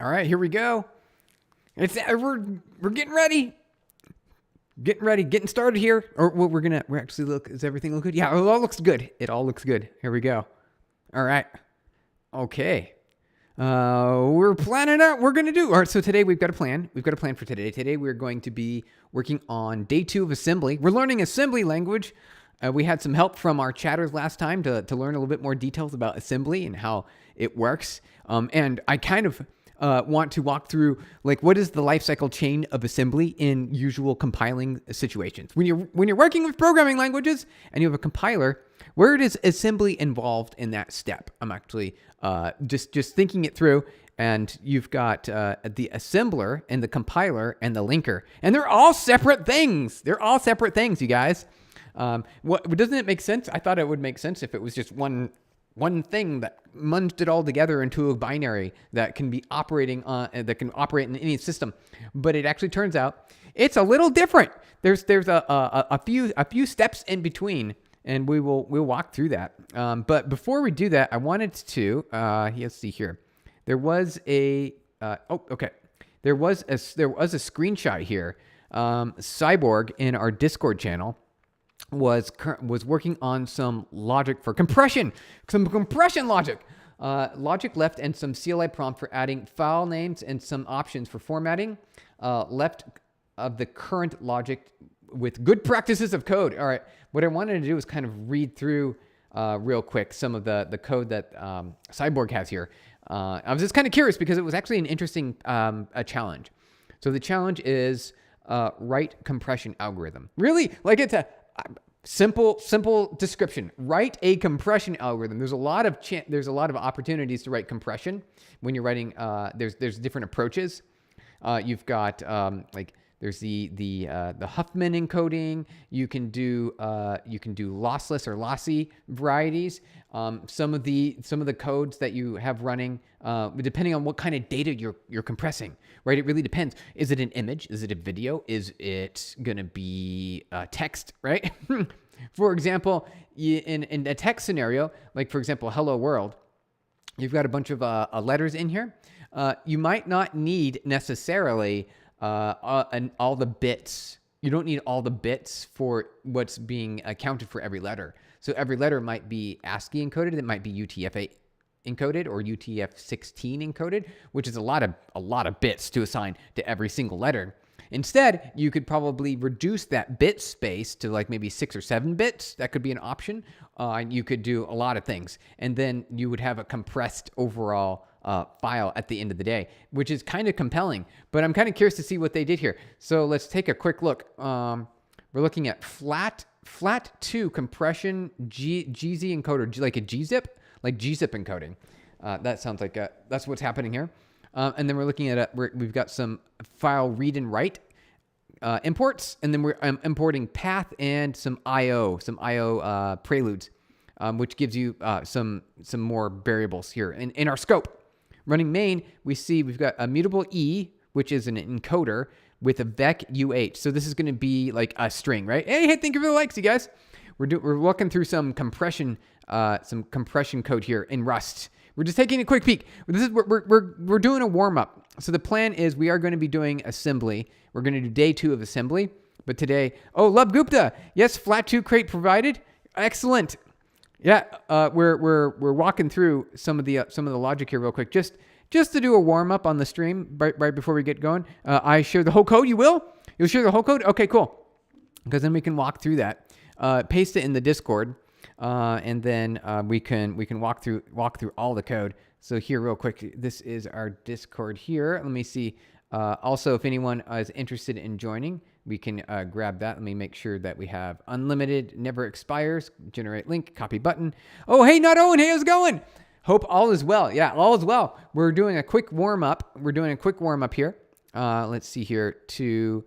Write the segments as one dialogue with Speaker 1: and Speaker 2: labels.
Speaker 1: All right, here we go. We're getting ready. Getting started here. Or well, we're actually look. Does everything look good? Yeah, it all looks good. It all looks good. Here we go. All right. Okay. We're planning out. We're gonna do. All right. So today we've got a plan. We've got a plan for today. Today we're going to be working on day 2 of assembly. We're learning assembly language. We had some help from our chatters last time to learn a little bit more details about assembly and how it works. And I kind of want to walk through like what is the life cycle chain of assembly in usual compiling situations. When you're working with programming languages and you have a compiler, where is assembly involved in that step? I'm actually just thinking it through. And you've got the assembler and the compiler and the linker, and they're all separate things. They're all separate things, you guys. Doesn't it make sense? I thought it would make sense if it was just one thing that munged it all together into a binary that can be operating on that can operate in any system. But it actually turns out it's a little different. There's a few steps in between, and we'll walk through that. But before we do that, I wanted to let's see here. There was a There was a screenshot here. Cyborg in our Discord channel was working on some logic for compression, logic. Logic left and some CLI prompt for adding file names and some options for formatting. Left of the current logic with good practices of code. All right, what I wanted to do is kind of read through real quick some of the code that Cyborg has here. I was just kind of curious because it was actually an interesting a challenge. So the challenge is write compression algorithm. Really, like it's a simple description. Write a compression algorithm. There's a lot of opportunities to write compression when you're writing. There's different approaches. You've got there's the Huffman encoding. You can do lossless or lossy varieties. Some of the codes that you have running, depending on what kind of data you're compressing, right? It really depends. Is it an image? Is it a video? Is it gonna be text, right? For example, in a text scenario, like for example, hello world, you've got a bunch of letters in here. You might not need necessarily and all the bits. You don't need all the bits for what's being accounted for every letter. So every letter might be ASCII encoded. It might be UTF-8 encoded or UTF-16 encoded, which is a lot of bits to assign to every single letter. Instead, you could probably reduce that bit space to like maybe 6 or 7 bits. That could be an option. And you could do a lot of things. And then you would have a compressed overall file at the end of the day, which is kind of compelling. But I'm kind of curious to see what they did here. So let's take a quick look. We're looking at FLAT2 compression GZ encoder, like a gzip, like gzip encoding. That sounds like that's what's happening here. And then we're looking at we've got some file read and write imports, and then we're importing path and some IO preludes, which gives you some more variables here in our scope. Running main, we've got a mutable E, which is an encoder with a vec UH. So this is going to be like a string, right? Hey, thank you for the likes, you guys. We're walking through some compression code here in Rust. We're just taking a quick peek. We're doing a warm up. So the plan is we are going to be doing assembly. We're going to do day 2 of assembly. But today, Love Gupta, yes, FLAT2 crate provided. Excellent. Yeah, we're walking through some of the logic here real quick, just to do a warm up on the stream right before we get going. I share the whole code. You'll share the whole code. Okay, cool. Because then we can walk through that. Paste it in the Discord. And then we can walk through all the code. So here real quick, this is our Discord here. Let me see. Also, if anyone is interested in joining, we can grab that. Let me make sure that we have unlimited, never expires, generate link, copy button. Oh, hey, not Owen. Hey, how's it going? Hope all is well. Yeah, all is well. We're doing a quick warm up. Here. Let's see here to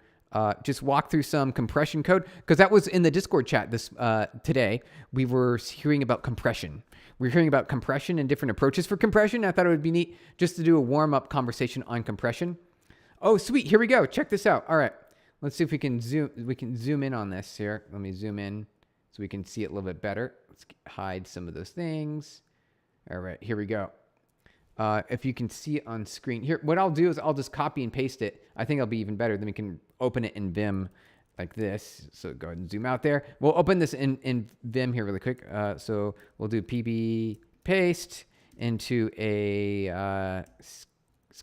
Speaker 1: just walk through some compression code, because that was in the Discord chat today. We were hearing about compression. We're hearing about compression and different approaches for compression. I thought it would be neat just to do a warm-up conversation on compression. Oh, sweet. Here we go. Check this out. All right. Let's see if we can zoom in on this here. Let me zoom in so we can see it a little bit better. Let's hide some of those things. All right. Here we go. if you can see it on screen here, what I'll do is I'll just copy and paste it. I think it'll be even better. Then we can open it in Vim like this. So go ahead and zoom out there. We'll open this in Vim here really quick. So we'll do pb paste into a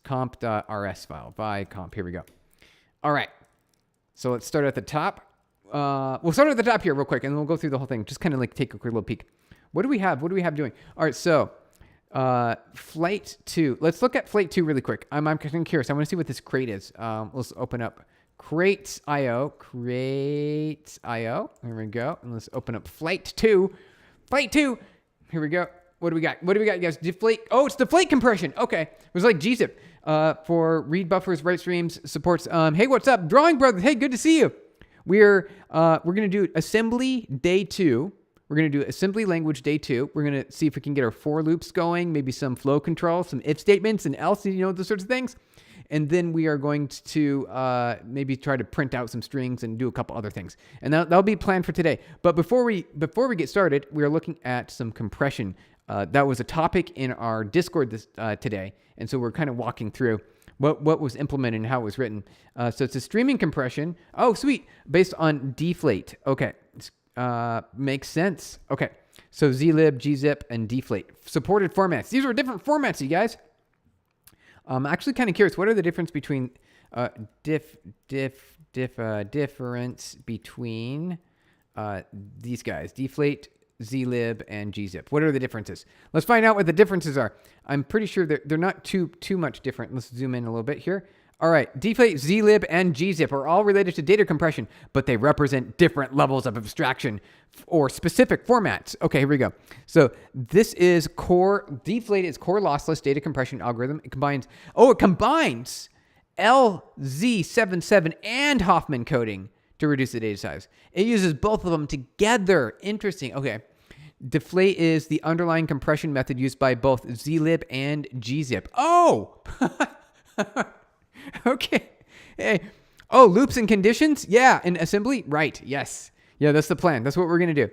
Speaker 1: comp.rs file by comp. Here we go. All right. So let's start at the top. We'll start at the top here real quick, and then we'll go through the whole thing. Just kind of like take a quick little peek. What do we have? What do we have doing? All right. So Flight 2. Let's look at Flight 2 really quick. I'm kind of curious. I want to see what this crate is. Let's open up Crates.io. Crates.io. There we go. And let's open up Flight 2. Flight 2. Here we go. What do we got? What do we got, guys? Deflate. Oh, it's deflate compression. Okay. It was like gzip for read buffers, write streams, supports. Hey, what's up? Drawing Brothers. Hey, good to see you. We're going to do assembly day 2. We're going to do assembly language day 2. We're going to see if we can get our for loops going, maybe some flow control, some if statements and else, those sorts of things. And then we are going to maybe try to print out some strings and do a couple other things. And that'll be planned for today. But before we get started, we are looking at some compression. That was a topic in our Discord today. And so we're kind of walking through what was implemented and how it was written. So it's a streaming compression. Oh, sweet. Based on deflate. Okay. Makes sense. Okay. So zlib, gzip, and deflate. Supported formats. These are different formats, you guys. I'm actually kind of curious. What are the difference between difference between these guys? Deflate, zlib, and gzip. What are the differences? Let's find out what the differences are. I'm pretty sure they're not too much different. Let's zoom in a little bit here. All right, deflate, zlib, and gzip are all related to data compression, but they represent different levels of abstraction or specific formats. Okay, here we go. So this is deflate is core lossless data compression algorithm. It combines LZ77 and Hoffman coding to reduce the data size. It uses both of them together. Interesting. Okay. Deflate is the underlying compression method used by both zlib and gzip. Oh! Okay. Hey. Oh, loops and conditions? Yeah. In assembly? Right. Yes. Yeah, that's the plan. That's what we're going to do.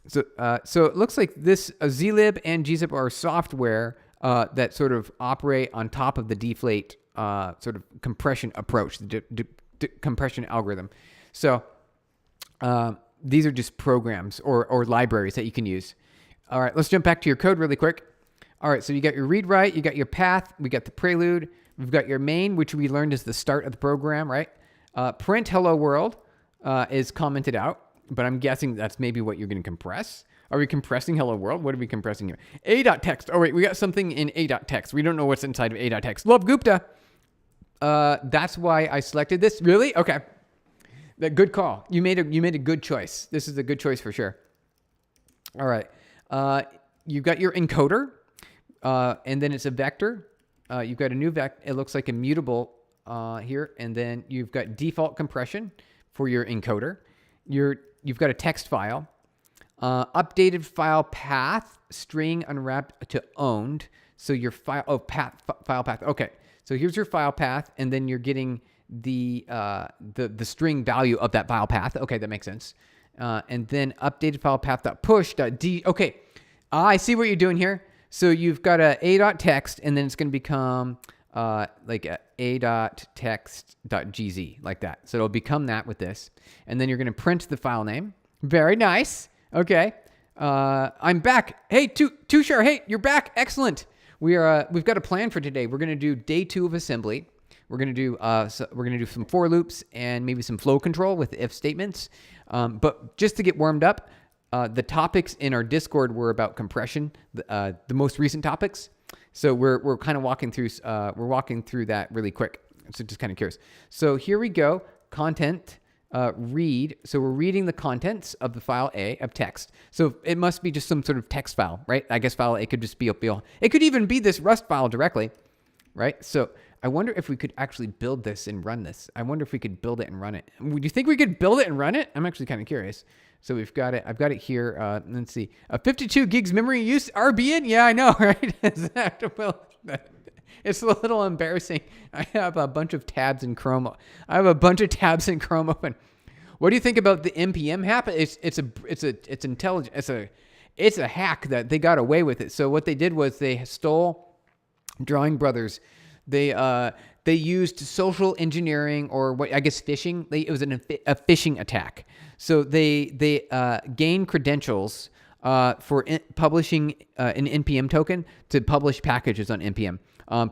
Speaker 1: So it looks like this zlib and gzip are software that sort of operate on top of the deflate sort of compression approach, the compression algorithm. So these are just programs or libraries that you can use. All right, let's jump back to your code really quick. All right, so you got your read write, you got your path, we got the prelude, we've got your main, which we learned is the start of the program, right? Print hello world is commented out, but I'm guessing that's maybe what you're going to compress. Are we compressing hello world? What are we compressing here? A.text. Oh, wait, we got something in A.text. We don't know what's inside of A.text. Love Gupta. That's why I selected this. Really? Okay. Good call. You made a good choice. This is a good choice for sure. All right. You've got your encoder, and then it's a vector. You've got a new vector. It looks like a mutable here, and then you've got default compression for your encoder. You've got a text file, updated file path, string unwrapped to owned. So your file file path. Okay. So here's your file path, and then you're getting the string value of that file path. Okay, that makes sense. And then updated file path.push.d. Okay, I see what you're doing here. So you've got a.text, and then it's going to become like a.text.gz, like that. So it'll become that with this. And then you're going to print the file name. Very nice. Okay. I'm back. Hey, Tushar, hey, you're back. Excellent. We've got a plan for today. We're going to do day 2 of assembly. We're going to do some for loops and maybe some flow control with if statements. But just to get warmed up, the topics in our Discord were about compression, the most recent topics. So we're kind of walking through that really quick. So just kind of curious. So here we go. Content. Read. So we're reading the contents of the file A of text. So it must be just some sort of text file, right? I guess file A could just be it could even be this Rust file directly, right? So I wonder if we could actually build this and run this. I wonder if we could build it and run it. Would you think we could build it and run it? I'm actually kind of curious. So we've got it. I've got it here. Let's see. 52 gigs memory use RBN. Yeah, I know, right? It's a little embarrassing. I have a bunch of tabs in Chrome. Open. What do you think about the npm happen? It's intelligent. it's a hack that they got away with it. So what they did was they stole Drawing Brothers. They used social engineering, or what I guess phishing. It was a phishing attack. So they gained credentials for publishing an NPM token to publish packages on NPM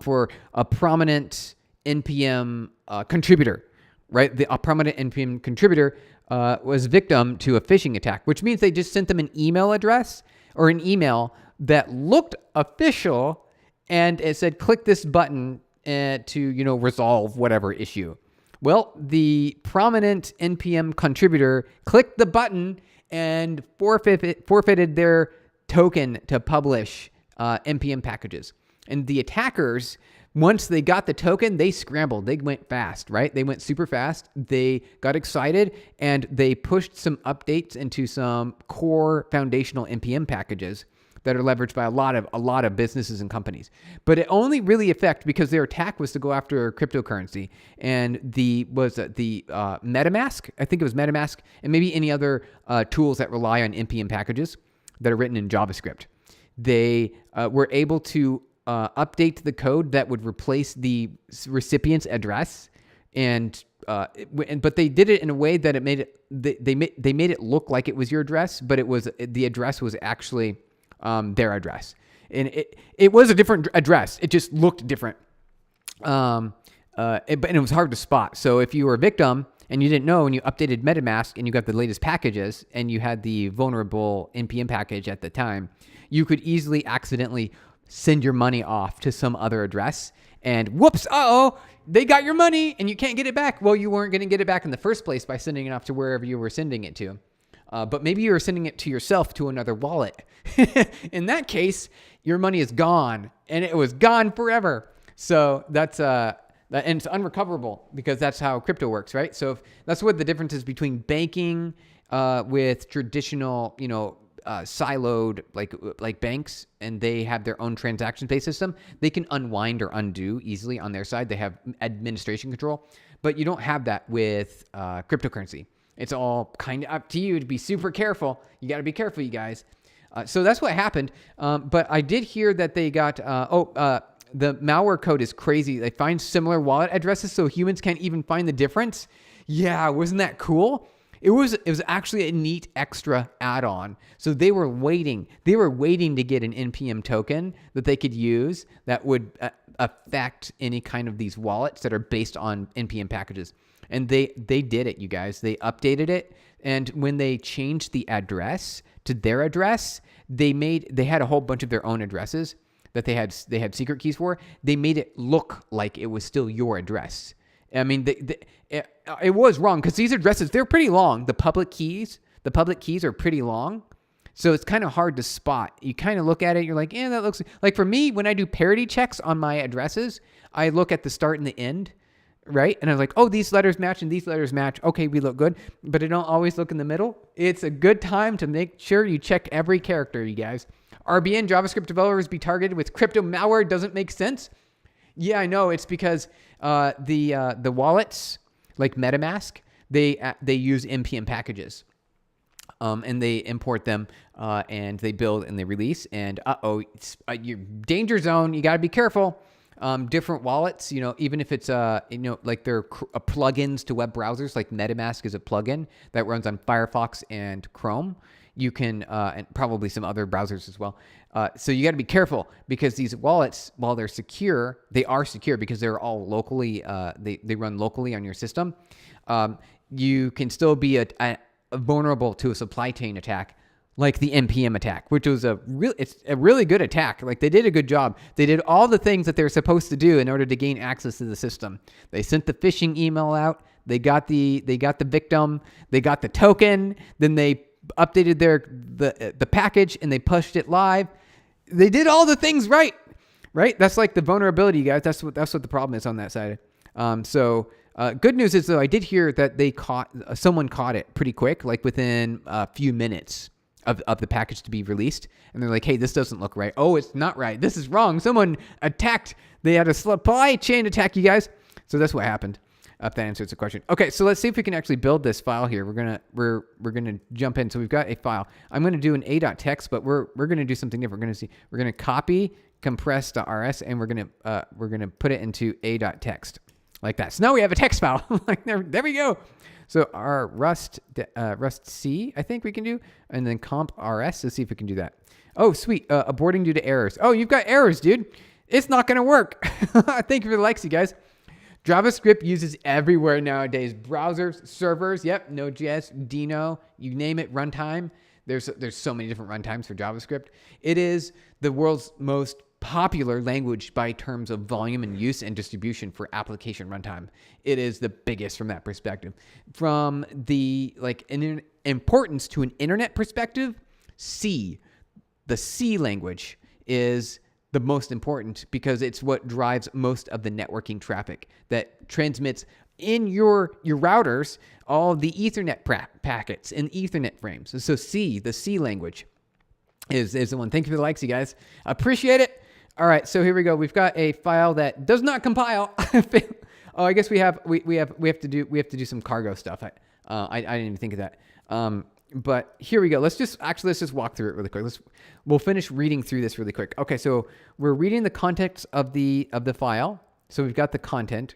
Speaker 1: for a prominent NPM contributor, right? A prominent NPM contributor was victim to a phishing attack, which means they just sent them an email address or an email that looked official, and it said, click this button to, resolve whatever issue. Well, the prominent NPM contributor clicked the button and forfeited their token to publish NPM packages. And the attackers, once they got the token, they scrambled. They went fast, right? They went super fast. They got excited, and they pushed some updates into some core foundational NPM packages that are leveraged by a lot of businesses and companies. But it only really affected because their attack was to go after cryptocurrency, and the MetaMask. I think it was MetaMask, and maybe any other tools that rely on NPM packages that are written in JavaScript. They were able to update the code that would replace the recipient's address, but they did it in a way that it made it they made it look like it was your address, but the address was actually their address, and it was a different address. It just looked different, and it was hard to spot. So if you were a victim and you didn't know, and you updated MetaMask and you got the latest packages, and you had the vulnerable NPM package at the time, you could easily accidentally send your money off to some other address, and whoops, they got your money and you can't get it back. Well, you weren't going to get it back in the first place by sending it off to wherever you were sending it to. But maybe you were sending it to yourself to another wallet. In that case, your money is gone, and it was gone forever. So and it's unrecoverable because that's how crypto works, right? So that's what the difference is between banking with traditional, siloed like banks, and they have their own transaction-based system. They can unwind or undo easily on their side. They have administration control, but you don't have that with cryptocurrency. It's all kind of up to you to be super careful. You got to be careful, you guys. So that's what happened. But I did hear that they got, the malware code is crazy. They find similar wallet addresses so humans can't even find the difference. Yeah, wasn't that cool? It was actually a neat extra add-on. So they were waiting to get an NPM token that they could use that would affect any kind of these wallets that are based on NPM packages. And they did it, you guys. They updated it, and when they changed the address to their address, they had a whole bunch of their own addresses that they had secret keys for. They made it look like it was still your address. I mean, it was wrong because these addresses, they're pretty long. The public keys are pretty long. So it's kind of hard to spot. You kind of look at it, you're like, that looks like, for me, when I do parity checks on my addresses, I look at the start and the end, right? And I was like, these letters match and these letters match. Okay, we look good. But I don't always look in the middle. It's a good time to make sure you check every character, you guys. RBN, JavaScript developers be targeted with crypto malware doesn't make sense. Yeah, I know. It's because the wallets like MetaMask, they use NPM packages, and they import them, and they build and they release. And it's your danger zone. You got to be careful. Different wallets, even if it's like they're plugins to web browsers, like MetaMask is a plugin that runs on Firefox and Chrome. You can, and probably some other browsers as well. So you got to be careful because these wallets, while they're secure, they are secure because they're all locally, they run locally on your system. You can still be vulnerable to a supply chain attack like the NPM attack, which was it's a really good attack. Like, they did a good job. They did all the things that they're supposed to do in order to gain access to the system. They sent the phishing email out. They got the victim. They got the token. Then they updated the package and they pushed it live. They did all the things right? That's like the vulnerability, guys. That's what the problem is on that side. So good news is, though, I did hear that someone caught it pretty quick, like within a few minutes of the package to be released. And they're like, hey, this doesn't look right. Oh, it's not right. This is wrong. Someone attacked. They had a supply chain attack, you guys. So that's what happened. if that answers the question. Okay, so let's see if we can actually build this file here. We're gonna jump in. So we've got a file. I'm gonna do an a.text, but we're gonna do something different. We're gonna copy compress.rs and we're gonna put it into a.text like that. So now we have a text file. Like there we go. So our rust C, I think we can do, and then comp rs. Let's see if we can do that. Oh, sweet. Aborting due to errors. Oh, you've got errors, dude. It's not gonna work. Thank you for the likes, you guys. JavaScript uses everywhere nowadays. Browsers, servers, yep, Node.js, Dino, you name it, runtime. There's so many different runtimes for JavaScript. It is the world's most popular language by terms of volume and use and distribution for application runtime. It is the biggest from that perspective. From the importance to an internet perspective, the C language is the most important because it's what drives most of the networking traffic that transmits in your routers all the Ethernet packets and Ethernet frames. So C, the C language is the one. Thank you for the likes, you guys. Appreciate it. All right, so here we go. We've got a file that does not compile. Oh, I guess we have to do some cargo stuff. I didn't even think of that. But here we go. Let's just walk through it really quick. We'll finish reading through this really quick. Okay, so we're reading the context of the file. So we've got the content.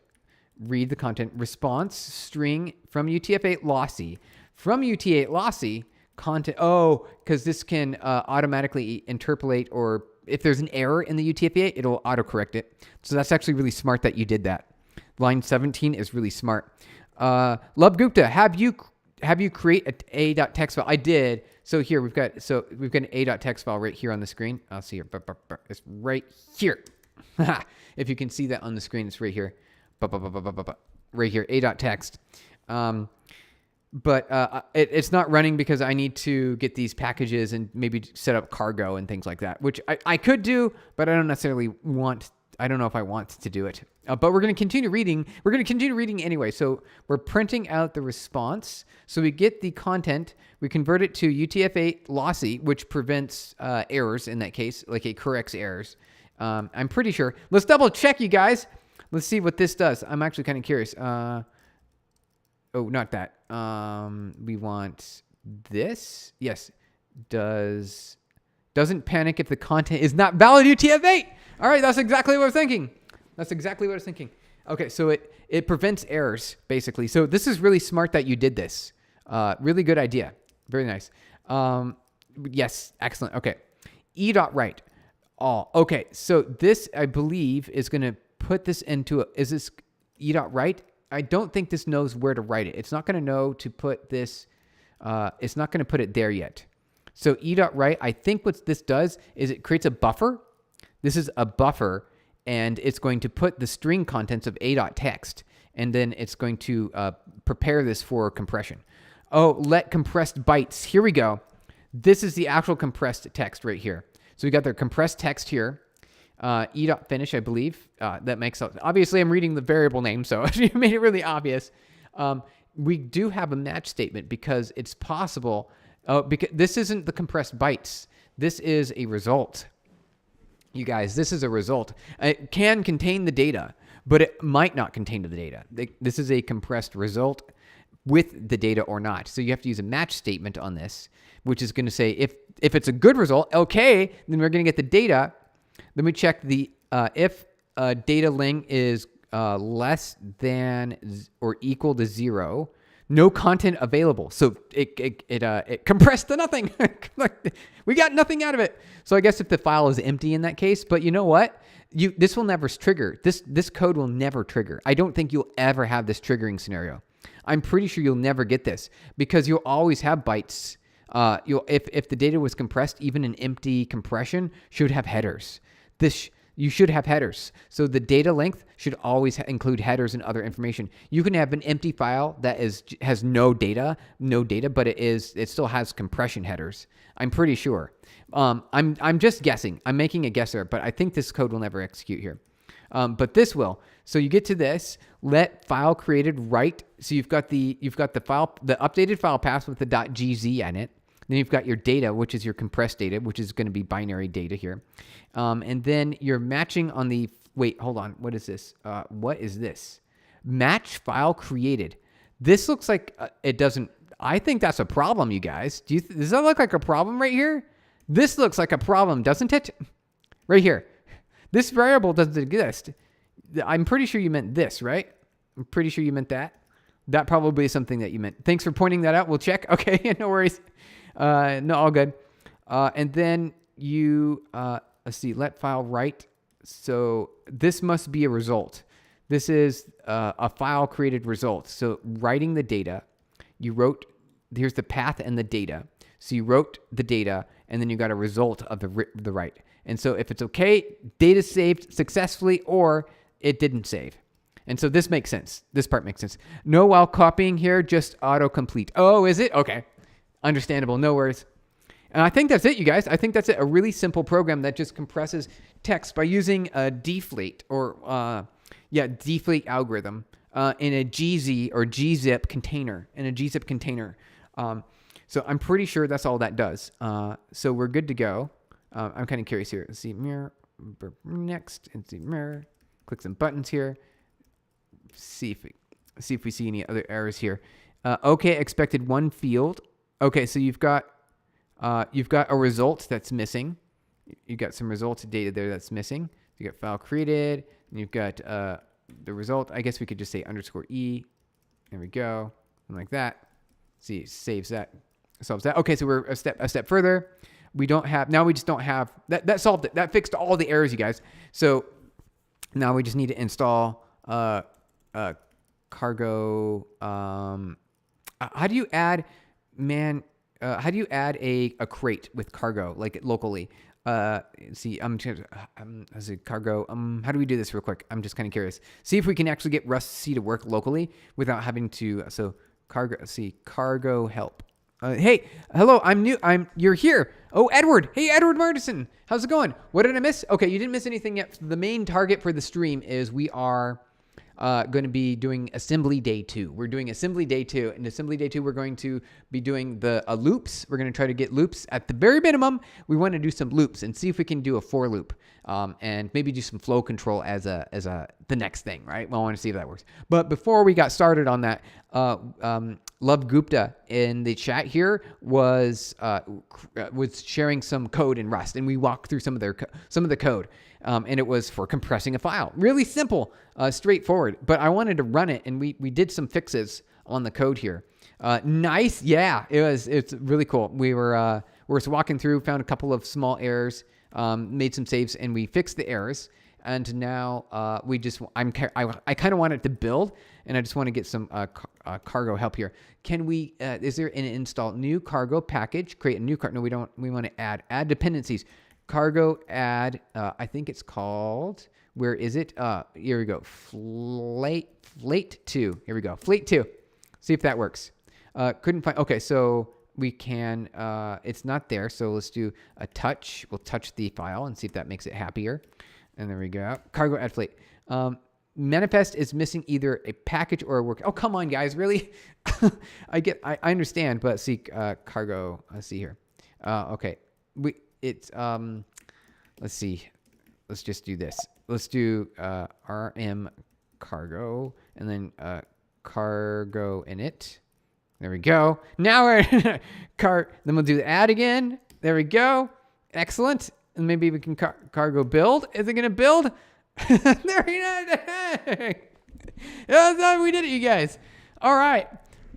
Speaker 1: Read the content. Response string from UTF-8 lossy. From UTF-8 lossy content. Oh, because this can automatically interpolate, or if there's an error in the UTF-8, it'll autocorrect it. So that's actually really smart that you did that. Line 17 is really smart. Love Gupta, have you create a.text file? I did. So here we've got an a.text file right here on the screen. I'll see here. It's right here. If you can see that on the screen, it's right here. Right here, a.text. But it's not running because I need to get these packages and maybe set up cargo and things like that, which I could do, but I don't necessarily want. I don't know if I want to do it. But we're going to continue reading. We're going to continue reading anyway. So we're printing out the response. So we get the content. We convert it to UTF-8 lossy, which prevents errors in that case, like it corrects errors. I'm pretty sure. Let's double check, you guys. Let's see what this does. I'm actually kind of curious. Oh, not that. We want this. Yes. Doesn't panic if the content is not valid UTF-8. All right, that's exactly what I was thinking. Okay, so it prevents errors, basically. So this is really smart that you did this. Really good idea. Very nice. Yes, excellent. Okay. E.write. All. Okay, so this, I believe, is going to put this into is this E.write? I don't think this knows where to write it. It's not going to know to put this, it's not going to put it there yet. So E.write, I think what this does is it creates a buffer. This is a buffer, and it's going to put the string contents of a.text, and then it's going to prepare this for compression. Oh, let compressed bytes. Here we go. This is the actual compressed text right here. So we got the compressed text here. E.finish, I believe. That makes sense. Obviously, I'm reading the variable name, so you made it really obvious. We do have a match statement because it's possible. Because this isn't the compressed bytes. This is a result. You guys, this is a result. It can contain the data, but it might not contain the data. This is a compressed result with the data or not. So you have to use a match statement on this, which is going to say if it's a good result, okay, then we're going to get the data. Then we check the if data ling is less than or equal to 0, no content available. So it compressed to nothing. We got nothing out of it. So I guess if the file is empty in that case, but you know what? This will never trigger. This code will never trigger. I don't think you'll ever have this triggering scenario. I'm pretty sure you'll never get this because you'll always have bytes. If the data was compressed, even an empty compression should have headers. You should have headers. So the data length should always include headers and other information. You can have an empty file that has no data, but it still has compression headers. I'm pretty sure. I'm just guessing. I'm making a guess there, but I think this code will never execute here. But this will. So you get to this, let file created write. So you've got the file, the updated file path with the .gz in it. Then you've got your data, which is your compressed data, which is going to be binary data here. And then you're matching on the, wait, hold on. What is this? What is this? Match file created. This looks like it doesn't. I think that's a problem, you guys. Does that look like a problem right here? This looks like a problem, doesn't it? Right here. This variable doesn't exist. I'm pretty sure you meant this, right? I'm pretty sure you meant that. That probably is something that you meant. Thanks for pointing that out. We'll check. Okay, no worries. No, all good. And then you, let's see, let file write. So this must be a result. This is a file created result. So writing the data, you wrote, here's the path and the data. So you wrote the data, and then you got a result of the write. And so if it's okay, data saved successfully, or it didn't save. And so this makes sense. This part makes sense. No while copying here, just autocomplete. Oh, is it? Okay. Understandable. No worries. And I think that's it, you guys. I think that's it. A really simple program that just compresses text by using a deflate or, deflate algorithm in a gz or gzip container, So I'm pretty sure that's all that does. So we're good to go. I'm kind of curious here. Let's see, mirror, next, and see mirror. Click some buttons here. See if we see any other errors here. Okay, expected one field. Okay, so you've got a result that's missing. You got some results data there that's missing. You got file created, and you've got the result. I guess we could just say _e. There we go, and like that. See, saves that, solves that. Okay, so we're a step further. We just don't have that solved it. That fixed all the errors, you guys. So now we just need to install Cargo. How do you add a crate with Cargo, like locally? See, as a Cargo. How do we do this real quick? I'm just kind of curious. See if we can actually get Rust C to work locally without having to. So Cargo help. Hey, hello. You're here. Oh, Edward. Hey, Edward Martison. How's it going? What did I miss? Okay, you didn't miss anything yet. The main target for the stream is we are going to be doing Assembly Day 2. We're doing Assembly Day 2. In Assembly Day 2, we're going to be doing the loops. We're going to try to get loops. At the very minimum, we want to do some loops and see if we can do a for loop, and maybe do some flow control as the next thing, right? Well, I want to see if that works. But before we got started on that, Love Gupta in the chat here was sharing some code in Rust, and we walked through some of the code. And it was for compressing a file. Really simple, straightforward. But I wanted to run it, and we did some fixes on the code here. Nice, yeah. It's really cool. We were just walking through, found a couple of small errors, made some saves, and we fixed the errors. And now I kind of want it to build, and I just want to get some Cargo help here. Can we? Is there an install new Cargo package? Create a new Cargo. No, we don't. We want to add dependencies. Cargo add, I think it's called, where is it? Here we go, Flate 2. Here we go, Flate 2. See if that works. Couldn't find, okay, so we can, it's not there, so let's do a touch. We'll touch the file and see if that makes it happier. And there we go, Cargo add Flate. Manifest is missing either a package or a work. Oh, come on, guys, really? I understand, but see, Cargo, let's see here. Okay, let's see. Let's just do this. Let's do rm Cargo and then Cargo init. There we go. Now we're then we'll do the add again. There we go. Excellent. And maybe we can Cargo build. Is it gonna build? There we go. We did it, you guys. All right,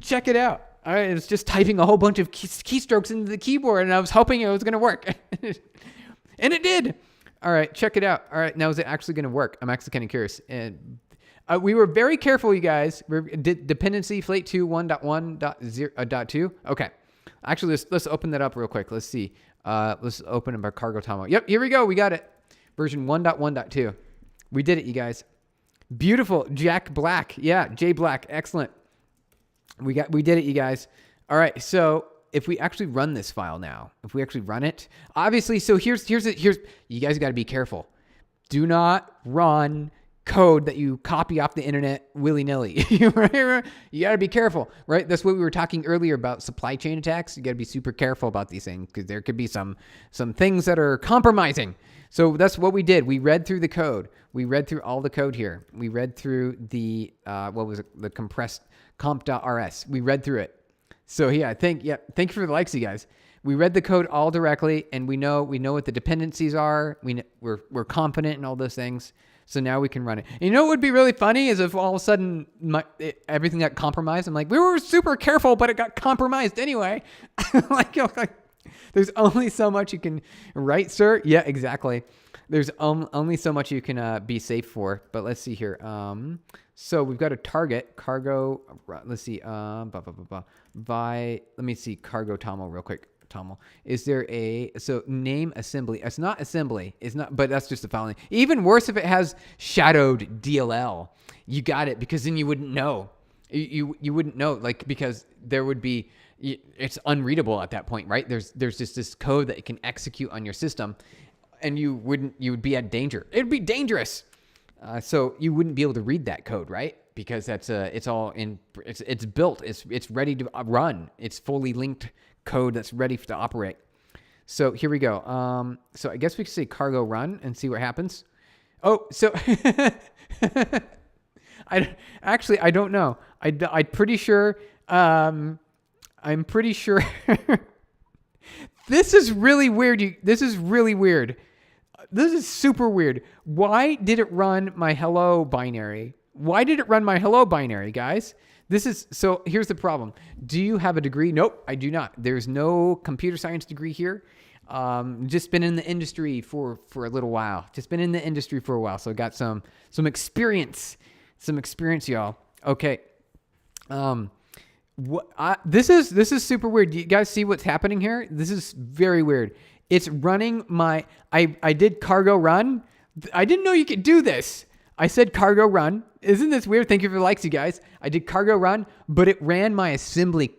Speaker 1: check it out. All right, it's just typing a whole bunch of keystrokes into the keyboard, and I was hoping it was going to work. And it did. All right, check it out. All right, now is it actually going to work? I'm actually kind of curious. And we were very careful, you guys. Dependency Flate 2 1.1.0.2. Okay. Actually, let's open that up real quick. Let's see. Let's open up our Cargo Tomo. Yep, here we go. We got it. Version 1.1.2. We did it, you guys. Beautiful. Jack Black. Yeah, Jay Black. Excellent. We did it, you guys. All right, so if we actually run this file now, if we actually run it, obviously, so here's you guys got to be careful. Do not run code that you copy off the internet willy-nilly. Right? You got to be careful, right? That's what we were talking earlier about supply chain attacks. You got to be super careful about these things because there could be some things that are compromising. So that's what we did. We read through the code. We read through all the code here. We read through the, the compressed comp.rs. We read through it. So thank you for the likes, you guys. We read the code all directly, and we know what the dependencies are. We're confident in all those things. So now we can run it. And you know what would be really funny is if all of a sudden everything got compromised. I'm like, we were super careful, but it got compromised anyway. like, there's only so much you can, right, sir? Yeah, exactly. There's only so much you can be safe for. But let's see here. So we've got a target cargo. Let's see. Let me see cargo Tomo real quick. Tomo. Is there name assembly? It's not assembly. It's not, but that's just the filing. Even worse if it has shadowed DLL. You got it, because then you wouldn't know. You wouldn't know, like, because there would be, it's unreadable at that point, right? There's just this code that it can execute on your system, and you would be at danger. It'd be dangerous. So you wouldn't be able to read that code, right? Because it's built. It's ready to run. It's fully linked code that's ready to operate. So here we go. So I guess we could say cargo run and see what happens. Oh, so I don't know. I'm pretty sure. I'm pretty sure. This is really weird. This is really weird. This is super weird. Why did it run my hello binary? Why did it run my hello binary, guys? So here's the problem. Do you have a degree? Nope, I do not. There's no computer science degree here. Just been in the industry for a little while. So I got some experience. Y'all. Okay. This is super weird. Do you guys see what's happening here? This is very weird. It's running I did cargo run. I didn't know you could do this. I said cargo run. Isn't this weird? Thank you for the likes, you guys. I did cargo run, but it ran my assembly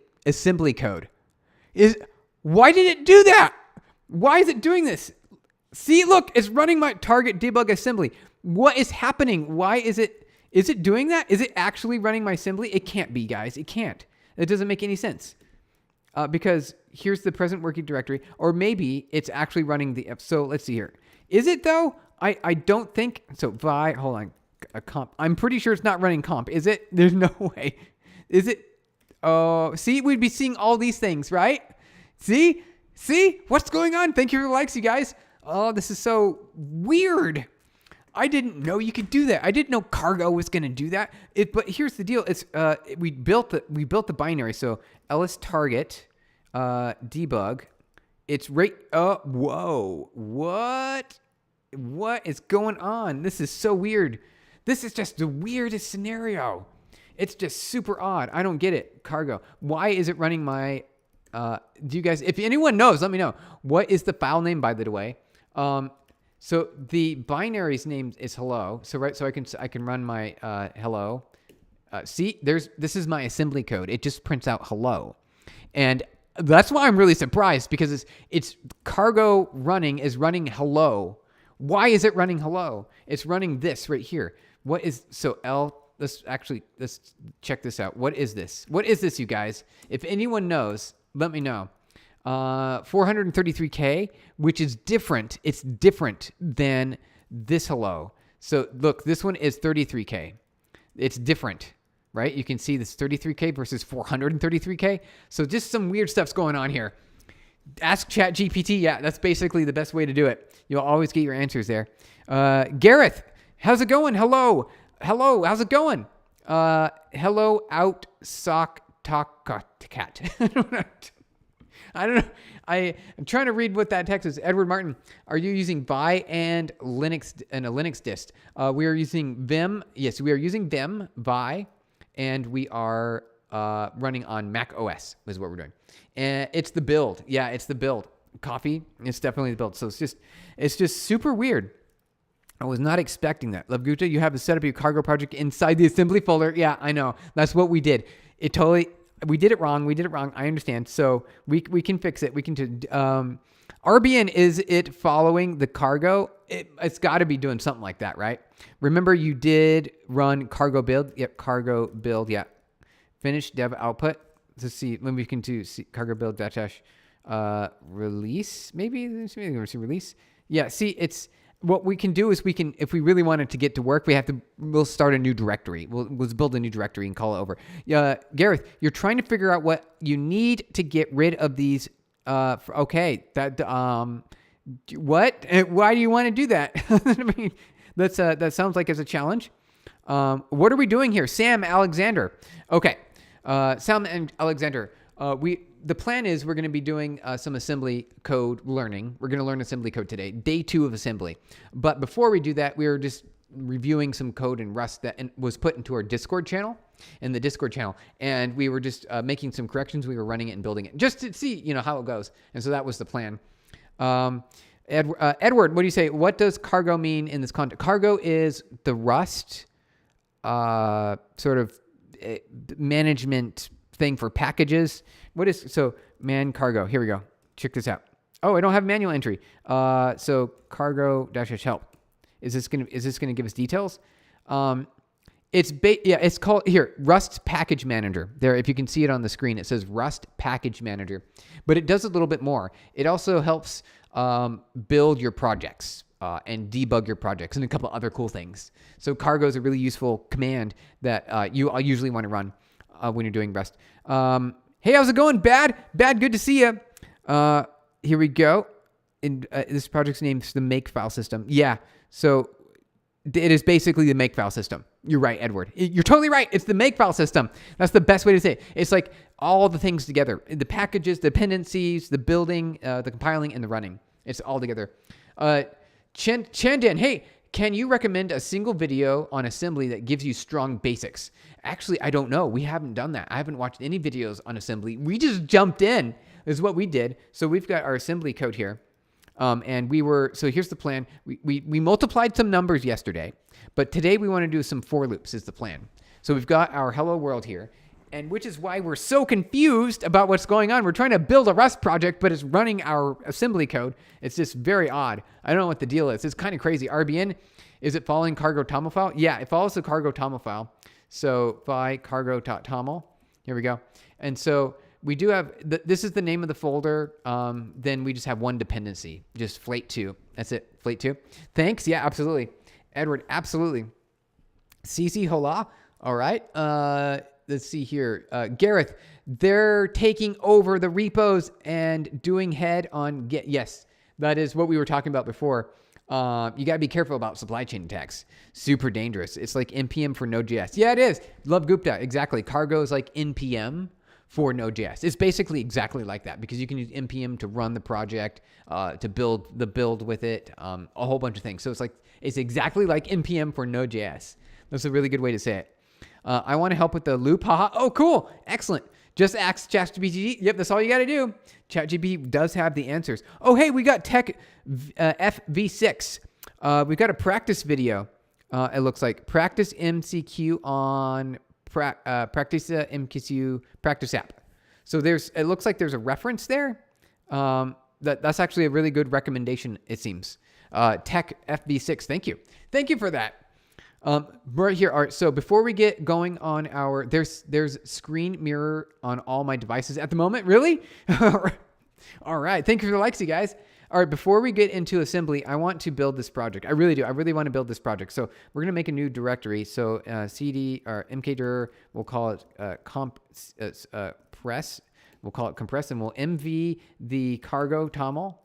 Speaker 1: code. Why did it do that? Why is it doing this? See, look, it's running my target debug assembly. What is happening? Why is it doing that? Is it actually running my assembly? It can't be, guys. It can't. It doesn't make any sense. Because here's the present working directory, or maybe it's actually running so let's see here. Is it though? I don't think so. Hold on, a comp. I'm pretty sure it's not running comp. Is it? There's no way. Is it? Oh, see, we'd be seeing all these things, right? See, what's going on? Thank you for the likes, you guys. Oh, this is so weird. I didn't know you could do that. I didn't know cargo was going to do that. But here's the deal. It's we built the binary. So ls target debug. It's right. Whoa. What is going on? This is so weird. This is just the weirdest scenario. It's just super odd. I don't get it. Cargo. Why is it running my? Do you guys? If anyone knows, let me know. What is the file name, by the way? So the binary's name is hello. So I can run my hello. See, this is my assembly code. It just prints out hello, and that's why I'm really surprised, because it's cargo is running hello. Why is it running hello? It's running this right here. Let's check this out. What is this? What is this, you guys? If anyone knows, let me know. 433K, which is different. It's different than this hello. So look, this one is 33K. It's different, right? You can see this 33K versus 433K. So just some weird stuff's going on here. Ask ChatGPT. Yeah, that's basically the best way to do it. You'll always get your answers there. Gareth, how's it going? Hello, how's it going? Hello, out sock talk cat. I don't know. I'm trying to read what that text is. Edward Martin, are you using Vi and Linux and a Linux dist? We are using Vim. Yes, we are using Vim, Vi, and we are running on Mac OS is what we're doing. And it's the build. Yeah, it's the build. Coffee, it's definitely the build. So it's just super weird. I was not expecting that. Love Guta, you have to set up your cargo project inside the assembly folder. Yeah, I know. That's what we did. We did it wrong. I understand. So we can fix it. We can RBN, is it following the cargo? It's got to be doing something like that, right? Remember, you did run cargo build. Yep, cargo build. Yeah. Finish dev output. Let's see. Maybe we can do cargo build dash release. Maybe release. Yeah. See, it's what we can do is we can, if we really wanted to get to work, we'll start a new directory. We'll build a new directory and call it over. Gareth, you're trying to figure out what you need to get rid of these. Okay. What? Why do you want to do that? I mean, that sounds like it's a challenge. What are we doing here? Sam Alexander. Okay. Sam and Alexander. The plan is we're going to be doing some assembly code learning. We're going to learn assembly code today, day 2 of assembly. But before we do that, we were just reviewing some code in Rust that was put into our Discord channel, and we were just making some corrections. We were running it and building it just to see, how it goes. And so that was the plan. Edward, what do you say? What does cargo mean in this context? Cargo is the Rust sort of management thing for packages. Man cargo? Here we go. Check this out. Oh, I don't have manual entry. So cargo dash help. Is this gonna give us details? It's called here Rust Package Manager. There, if you can see it on the screen, it says Rust Package Manager. But it does a little bit more. It also helps build your projects and debug your projects and a couple other cool things. So cargo is a really useful command that you usually want to run when you're doing Rust. Hey, how's it going? Bad, good to see you. Here we go. This project's name is the Makefile system. Yeah, so it is basically the Makefile system. You're right, Edward. You're totally right. It's the Makefile system. That's the best way to say it. It's like all the things together. The packages, the dependencies, the building, the compiling, and the running. It's all together. Chandan, hey, can you recommend a single video on assembly that gives you strong basics? Actually, I don't know. We haven't done that. I haven't watched any videos on assembly. We just jumped in. This is what we did. So we've got our assembly code here. So here's the plan. We multiplied some numbers yesterday, but today we want to do some for loops is the plan. So we've got our hello world here, and which is why we're so confused about what's going on. We're trying to build a Rust project, but it's running our assembly code. It's just very odd. I don't know what the deal is. It's kind of crazy. RBN, is it following cargo toml file? Yeah, it follows the cargo toml file. So by cargo.toml, here we go. And so we do have, this is the name of the folder. Then we just have one dependency, just Flate2. That's it, Flate2. Thanks. Yeah, absolutely. Edward, absolutely. CC hola. All right. Let's see here. Gareth, they're taking over the repos and doing head on Git. Yes, that is what we were talking about before. You got to be careful about supply chain attacks. Super dangerous. It's like NPM for Node.js. Yeah, it is. Love Gupta. Exactly. Cargo is like NPM for Node.js. It's basically exactly like that because you can use NPM to run the project, to build the build with it, a whole bunch of things. So it's exactly like NPM for Node.js. That's a really good way to say it. I want to help with the loop. Haha. Oh, cool. Excellent. Just ask ChatGPT. Yep, that's all you got to do. ChatGPT does have the answers. Oh, hey, we got Tech FV6. We've got a practice video. It looks like practice MCQ on practice MCQ practice app. So it looks like there's a reference there. That's actually a really good recommendation, it seems. Tech FV6. Thank you. Thank you for that. Right here. All right. So before we get going on there's screen mirror on all my devices at the moment. Really? All right. Thank you for the likes, you guys. All right. Before we get into assembly, I want to build this project. I really do. I really want to build this project. So we're going to make a new directory. So, cd or mkdir, we'll call it, compress. We'll call it compress, and we'll mv the cargo toml,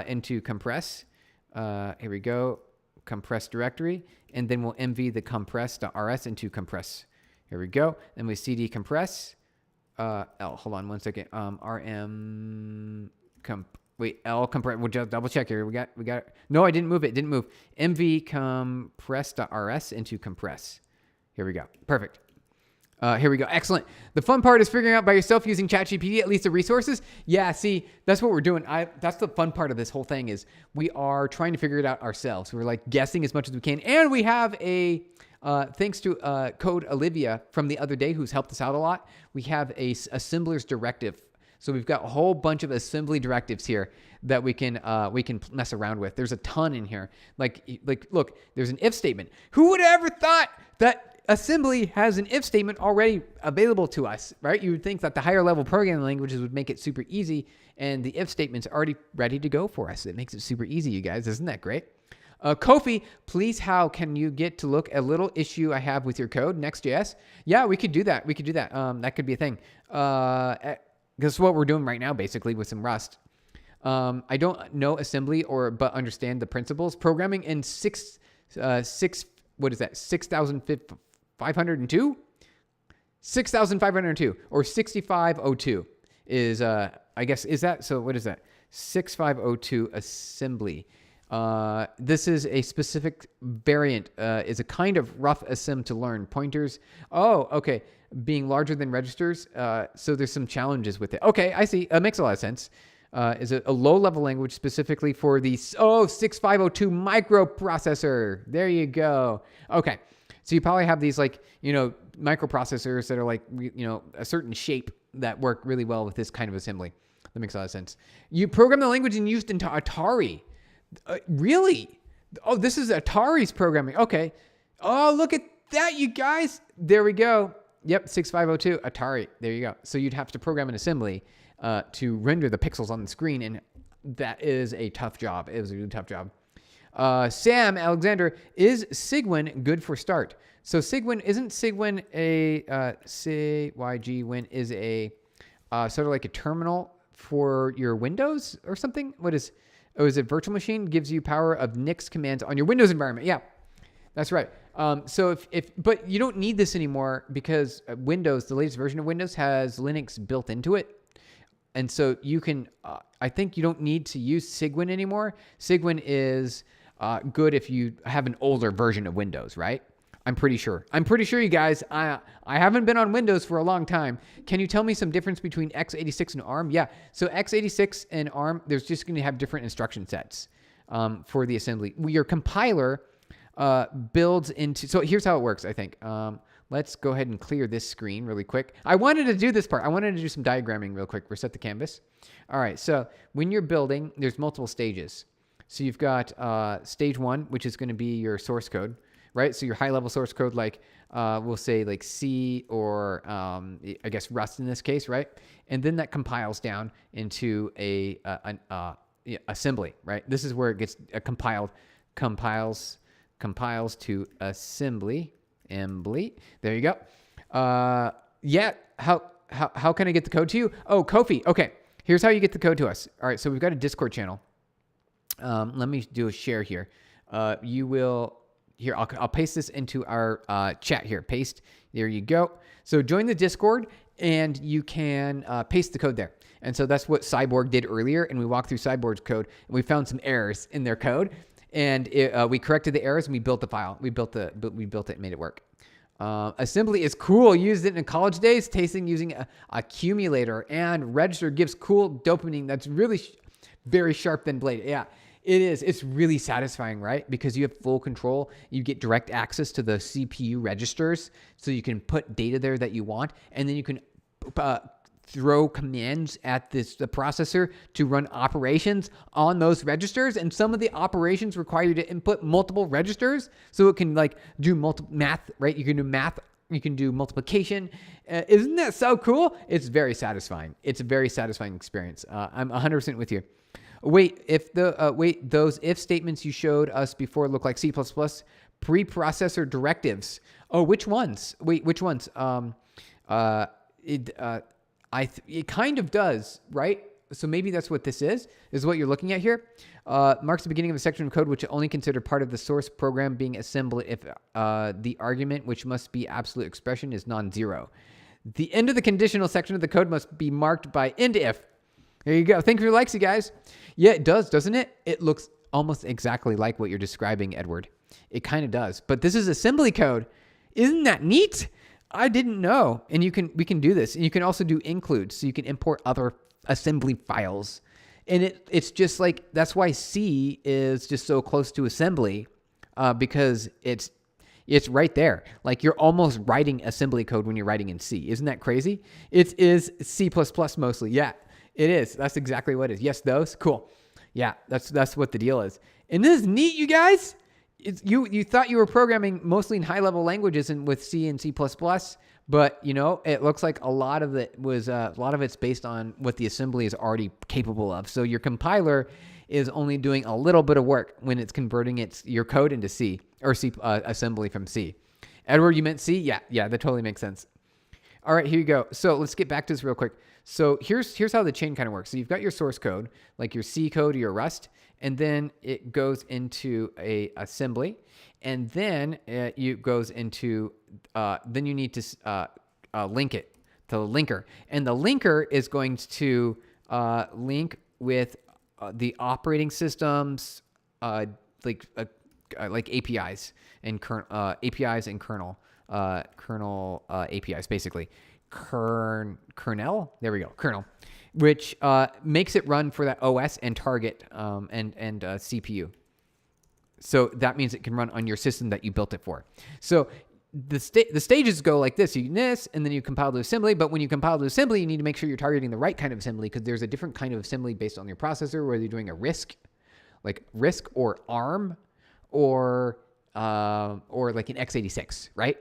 Speaker 1: into compress. Here we go. Compress directory, and then we'll mv the compress.rs into compress. Here we go. Then we cd compress. Hold on one second. L compress. We'll just double check here. We got. No, I didn't move it. Didn't move. mv compress.rs into compress. Here we go. Perfect. Here we go. Excellent. The fun part is figuring out by yourself using ChatGPT, at least the resources. Yeah, see, that's what we're doing. That's the fun part of this whole thing is we are trying to figure it out ourselves. We're like guessing as much as we can. And we have thanks to Code Olivia from the other day, who's helped us out a lot, we have a assembler's directive So we've got a whole bunch of assembly directives here that we can mess around with. There's a ton in here. Like look, there's an if statement. Who would have ever thought that assembly has an if statement already available to us, right? You would think that the higher level programming languages would make it super easy, and the if statement's already ready to go for us. It makes it super easy, you guys. Isn't that great? Kofi, please, how can you get to look a little issue I have with your code, Next.js? Yeah, we could do that. That could be a thing. Because what we're doing right now, basically, with some Rust. I don't know assembly but understand the principles. Programming in 6,502? 6,502 or 6502 is, I guess, is that? So what is that? 6502 assembly. This is a specific variant, is a kind of rough assim to learn. Pointers. Oh, okay. Being larger than registers. So there's some challenges with it. Okay, I see. Makes a lot of sense. Is it a low-level language specifically for the 6502 microprocessor? There you go. Okay. So you probably have these microprocessors that are a certain shape that work really well with this kind of assembly. That makes a lot of sense. You program the language and used into Atari. Really? Oh, this is Atari's programming. Okay. Oh, look at that, you guys. There we go. Yep, 6502, Atari. There you go. So you'd have to program an assembly to render the pixels on the screen, and that is a tough job. It was a really tough job. Sam Alexander, is Cygwin good for start? So isn't Cygwin a Cygwin is a sort of like a terminal for your Windows or something? Is it virtual machine? Gives you power of Nix commands on your Windows environment. Yeah, that's right. So but you don't need this anymore because Windows, the latest version of Windows, has Linux built into it. And so you can, I think you don't need to use Cygwin anymore. Cygwin is good if you have an older version of Windows, right? I'm pretty sure, you guys. I haven't been on Windows for a long time. Can you tell me some difference between x86 and ARM? Yeah. So x86 and ARM, there's just going to have different instruction sets for the assembly. Your compiler builds into. So here's how it works. I think. Let's go ahead and clear this screen really quick. I wanted to do this part. I wanted to do some diagramming real quick. Reset the canvas. All right. So when you're building, there's multiple stages. So you've got stage 1, which is going to be your source code, right? So your high-level source code, we'll say like C or I guess Rust in this case, right? And then that compiles down into an assembly, right? This is where it gets compiles to assembly. There you go. Yeah. How can I get the code to you? Oh, Kofi. Okay. Here's how you get the code to us. All right. So we've got a Discord channel. Let me do a share here. I'll paste this into our chat here. Paste. There you go. So join the Discord and you can paste the code there. And so that's what Cyborg did earlier. And we walked through Cyborg's code and we found some errors in their code. And we corrected the errors and we built the file. We built it and made it work. Assembly is cool. Used it in college days. Tasting using a accumulator and register gives cool dopamine. That's really very sharp than blade. Yeah, it is. It's really satisfying, right? Because you have full control. You get direct access to the CPU registers, so you can put data there that you want, and then you can throw commands at the processor to run operations on those registers. And some of the operations require you to input multiple registers, so it can do math, right? You can do math. You can do multiplication. Isn't that so cool? It's very satisfying. It's a very satisfying experience. I'm 100% with you. Wait, those if statements you showed us before look like C++ preprocessor directives. Oh, which ones? Wait, which ones? It kind of does, right? So maybe that's what this is what you're looking at here. Marks the beginning of a section of code which only considered part of the source program being assembled if the argument, which must be absolute expression, is non-zero. The end of the conditional section of the code must be marked by end if. There you go. Thank you for your likes, you guys. Yeah, it does, doesn't it? It looks almost exactly like what you're describing, Edward. It kind of does. But this is assembly code. Isn't that neat? I didn't know. And we can do this. And you can also do includes, so you can import other assembly files. And it's just that's why C is just so close to assembly, because it's right there. You're almost writing assembly code when you're writing in C. Isn't that crazy? It is C++ mostly. Yeah. It is. That's exactly what it is. Yes, those. Cool. Yeah, that's what the deal is. And this is neat, you guys. You thought you were programming mostly in high-level languages and with C and C++, but it looks like a lot of it's based on what the assembly is already capable of. So your compiler is only doing a little bit of work when it's converting your code into C or C assembly from C. Edward, you meant C? Yeah, that totally makes sense. All right, here you go. So let's get back to this real quick. So here's how the chain kind of works. So you've got your source code, like your C code or your Rust, and then it goes into a assembly, and then it goes into then you need to link it to the linker, and the linker is going to link with the operating systems, like APIs and kernel APIs, basically. Kernel, there we go, kernel, which makes it run for that OS and target and CPU. So that means it can run on your system that you built it for. So the stages go like this. You do this, and then you compile to assembly. But when you compile to assembly, you need to make sure you're targeting the right kind of assembly, because there's a different kind of assembly based on your processor, whether you're doing a RISC, like RISC or ARM, or like an x86, right?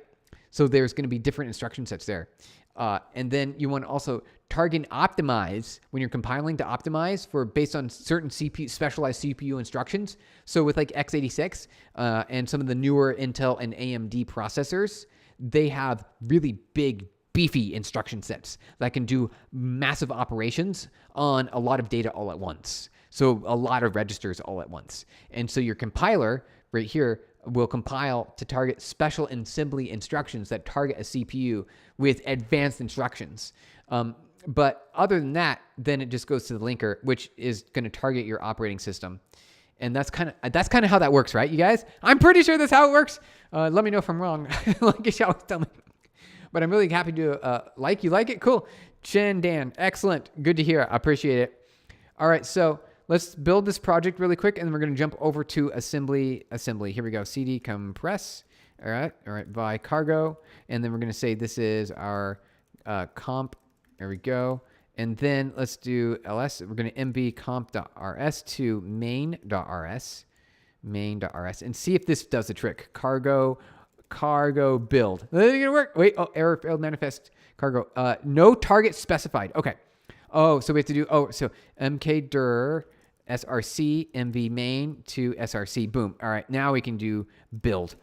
Speaker 1: So there's going to be different instruction sets there. And then you want to also target and optimize when you're compiling to optimize for based on certain specialized CPU instructions. So with like x86 and some of the newer Intel and AMD processors, they have really big, beefy instruction sets that can do massive operations on a lot of data all at once. So a lot of registers all at once. And so your compiler right here will compile to target special assembly instructions that target a CPU with advanced instructions. But other than that, then it just goes to the linker, which is going to target your operating system. And that's kind of how that works, right, you guys? I'm pretty sure that's how it works. Let me know if I'm wrong. Like you should always tell me. But I'm really happy to you like it. Cool. Chen Dan, excellent. Good to hear. I appreciate it. All right, so let's build this project really quick, and then we're going to jump over to assembly. Here we go. CD compress. All right. By cargo, and then we're going to say this is our comp. There we go. And then let's do ls. We're going to mb comp.rs to main.rs, and see if this does the trick. Cargo build. Is it going to work? Wait. Oh, error failed manifest. Cargo. No target specified. Okay. Oh, so we have to do, so mkdir src mv main to src. Boom. All right, now we can do build.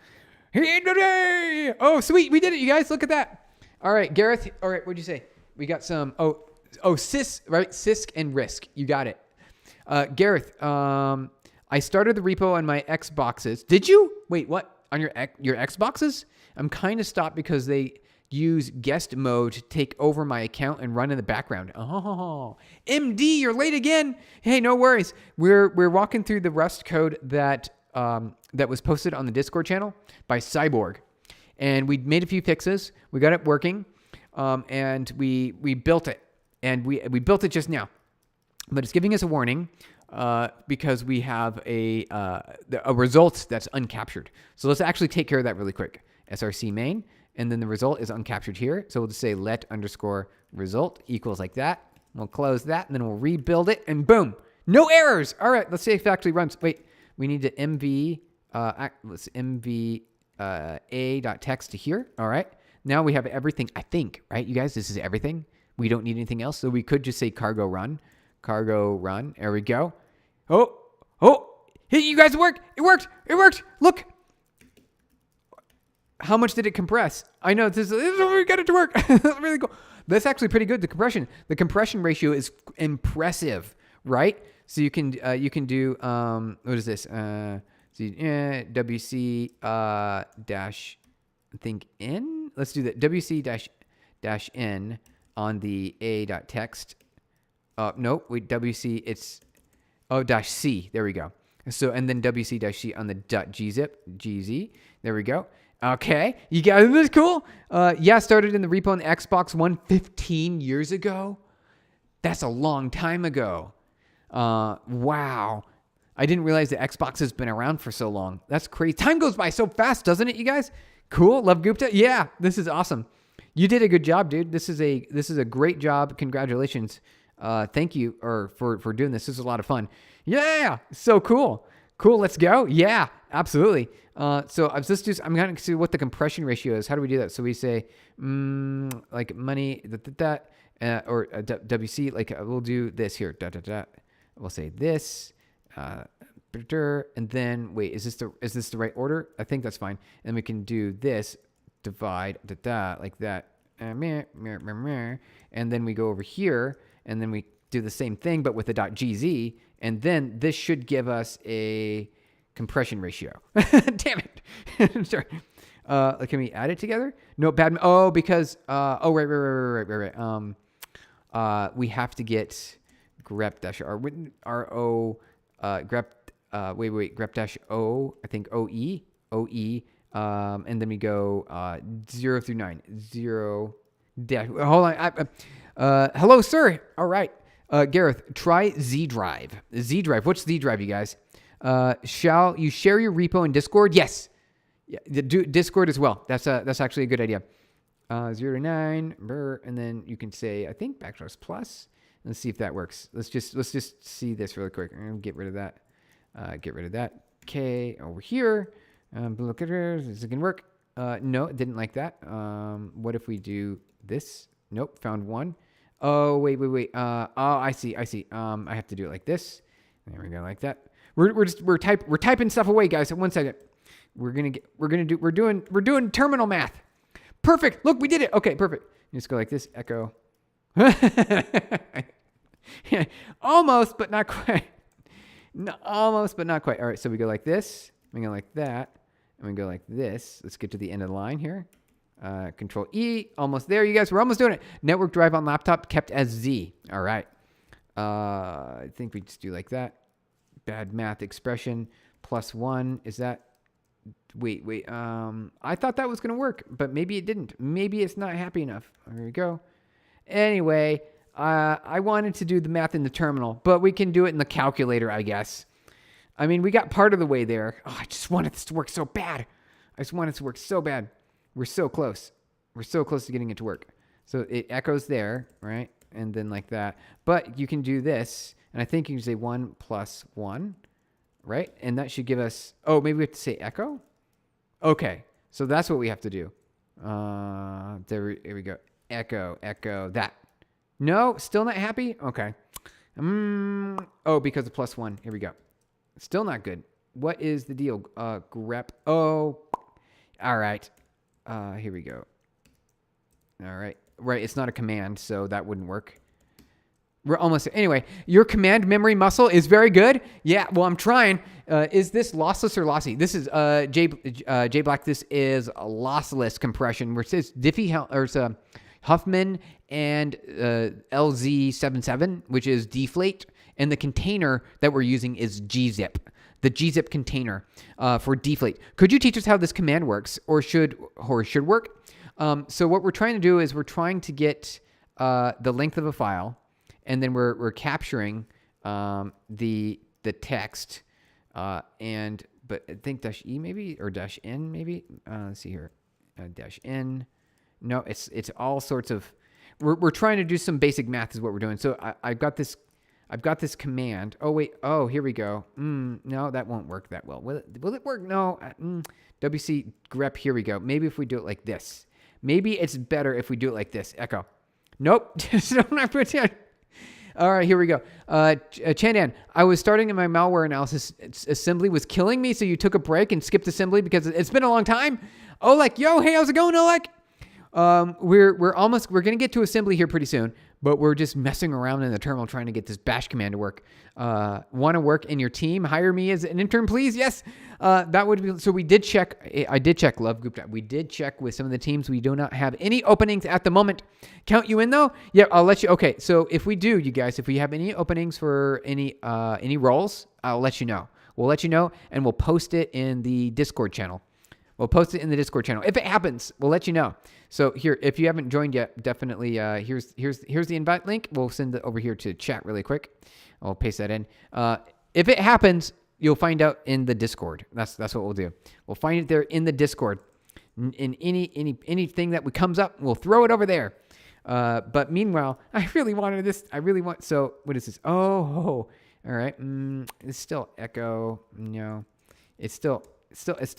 Speaker 1: Oh, sweet. We did it, you guys. Look at that. All right, Gareth. All right, what'd you say? We got some, sys, right? Sysc and RISC. You got it. Gareth, I started the repo on my Xboxes. Did you? Wait, what? On your Xboxes? I'm kind of stopped because they use guest mode to take over my account and run in the background. Oh, MD, you're late again. Hey, no worries. We're walking through the Rust code that was posted on the Discord channel by Cyborg, and we made a few fixes. We got it working, and we built it, and we built it just now, but it's giving us a warning because we have a result that's uncaptured. So let's actually take care of that really quick. src main. And then the result is uncaptured here. So we'll just say let underscore result equals like that. We'll close that, and then we'll rebuild it, and boom, no errors. All right, let's see if it actually runs. Wait, we need to mv a.text to here. All right, now we have everything, I think, right? You guys, this is everything. We don't need anything else. So we could just say cargo run. There we go. Oh, hey, you guys, it worked. It worked. Look. How much did it compress? I know this is we got it to work. That's really cool. That's actually pretty good. The compression ratio is impressive, right? So you can do what is this? WC dash I think n. Let's do that. WC dash n on the a.text. No, wait. WC it's dash c. There we go. So and then WC dash c on the .gz. There we go. Okay, you guys, this is cool. Started in the repo on the Xbox One 15 years ago. That's a long time ago. Wow. I didn't realize that Xbox has been around for so long. That's crazy. Time goes by so fast, doesn't it, you guys? Cool. Love Gupta. Yeah, this is awesome. You did a good job, dude. This is a great job. Congratulations. Thank you for doing this. This is a lot of fun. Yeah, so cool. Cool, let's go. Yeah, absolutely. So I'm going to see what the compression ratio is. How do we do that? So we say like money or WC. Like we'll do this here. We'll say this. And then wait, is this the right order? I think that's fine. And we can do this. Divide like that. And then we go over here, and then we do the same thing, but with the .gz, and then this should give us a compression ratio. Damn it! Sorry. Can we add it together? No, bad. Oh, because right. We have to get grep dash r ro grep grep dash o. I think oe. And then we go 0 through 9. 0 dash. Hold on. Hello, sir. All right. Gareth, try Z Drive. Z Drive. What's Z Drive, you guys? Shall you share your repo in Discord? Yes. Yeah, do Discord as well. That's actually a good idea. 0 to 9, and then you can say, I think \plus. Let's see if that works. Let's just see this really quick. I'm gonna get rid of that. Okay, over here. Look at her. Is it gonna work? No, it didn't like that. What if we do this? Nope, found one. Oh, wait. I see. I have to do it like this. There we go, like that. We're typing stuff away, guys. 1 second. We're doing terminal math. Perfect. Look, we did it. Okay, perfect. Just go like this. Echo. Almost, but not quite. No, almost, but not quite. All right, so we go like this. We go like that. And we go like this. Let's get to the end of the line here. Control E. Almost there, you guys. We're almost doing it. Network drive on laptop kept as Z. All right. I think we just do like that. Bad math expression. +1. Is that... Wait. I thought that was going to work, but maybe it didn't. Maybe it's not happy enough. There we go. Anyway, I wanted to do the math in the terminal, but we can do it in the calculator, I guess. I mean, we got part of the way there. Oh, I just wanted this to work so bad. We're so close. We're so close to getting it to work. So it echoes there, right? And then like that. But you can do this, and I think you can say 1 + 1, right? And that should give us... Oh, maybe we have to say echo? Okay, so that's what we have to do. Here we go. Echo, that. No, still not happy? Okay. Oh, because of +1. Here we go. Still not good. What is the deal? Grep. Oh, all right. Here we go. All right. Right, it's not a command, so that wouldn't work. We're almost... Anyway, your command memory muscle is very good. Yeah, well, I'm trying. Is this lossless or lossy? This is J Black. This is a lossless compression. Where it says Huffman and LZ77, which is deflate, and the container that we're using is gzip. The gzip container for deflate. Could you teach us how this command works, or should work? So what we're trying to do is we're trying to get the length of a file, and then we're capturing the text, but I think -e maybe, or -n maybe. Let's see here, -n. No, it's all sorts of. We're trying to do some basic math is what we're doing. So I've got this command. Oh wait. Oh, here we go. No, that won't work that well. Will it work? No. WC grep. Here we go. Maybe if we do it like this. Maybe it's better if we do it like this. Echo. Nope. Don't have to pretend. All right, here we go. Chandan, I was starting in my malware analysis. Assembly was killing me, so you took a break and skipped assembly because it's been a long time. Oleg, yo, hey, how's it going, Oleg? We're gonna get to assembly here pretty soon, but we're just messing around in the terminal trying to get this bash command to work. Want to work in your team? Hire me as an intern, please. Yes, that would be. So we did check. I did check Love Group. We did check with some of the teams. We do not have any openings at the moment. Count you in though? Yeah, I'll let you. Okay, so if we do, you guys, if we have any openings for any roles, I'll let you know. We'll let you know, and we'll post it in the Discord channel. We'll post it in the Discord channel. If it happens, we'll let you know. So here, if you haven't joined yet, definitely here's the invite link. We'll send it over here to chat really quick. I'll paste that in. If it happens, you'll find out in the Discord. That's what we'll do. We'll find it there in the Discord. In anything that comes up, we'll throw it over there. But meanwhile, I really wanted this. So what is this? Oh, all right. It's still echo. No, it's still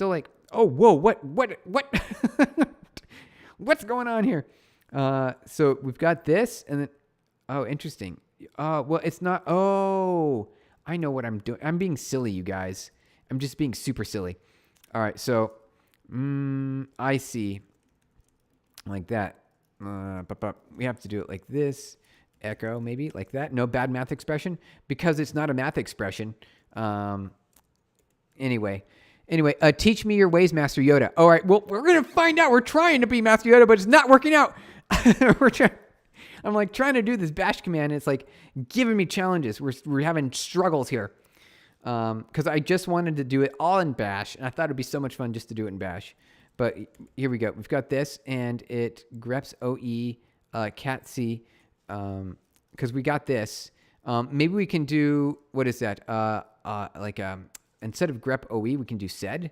Speaker 1: like, oh, whoa, what, what's going on here? So we've got this and then, oh, interesting. Well, it's not, oh, I know what I'm doing. I'm being silly, you guys. I'm just being super silly. All right. So, I see. Like that. We have to do it like this. Echo, maybe like that. No bad math expression because it's not a math expression. Anyway, teach me your ways, Master Yoda. All right, well, we're gonna find out. We're trying to be Master Yoda, but it's not working out. I'm like trying to do this bash command. And it's like giving me challenges. We're having struggles here because I just wanted to do it all in bash, and I thought it'd be so much fun just to do it in bash. But here we go. We've got this, and it greps OE cat C because we got this. Maybe we can do, what is that? Instead of grep OE, we can do sed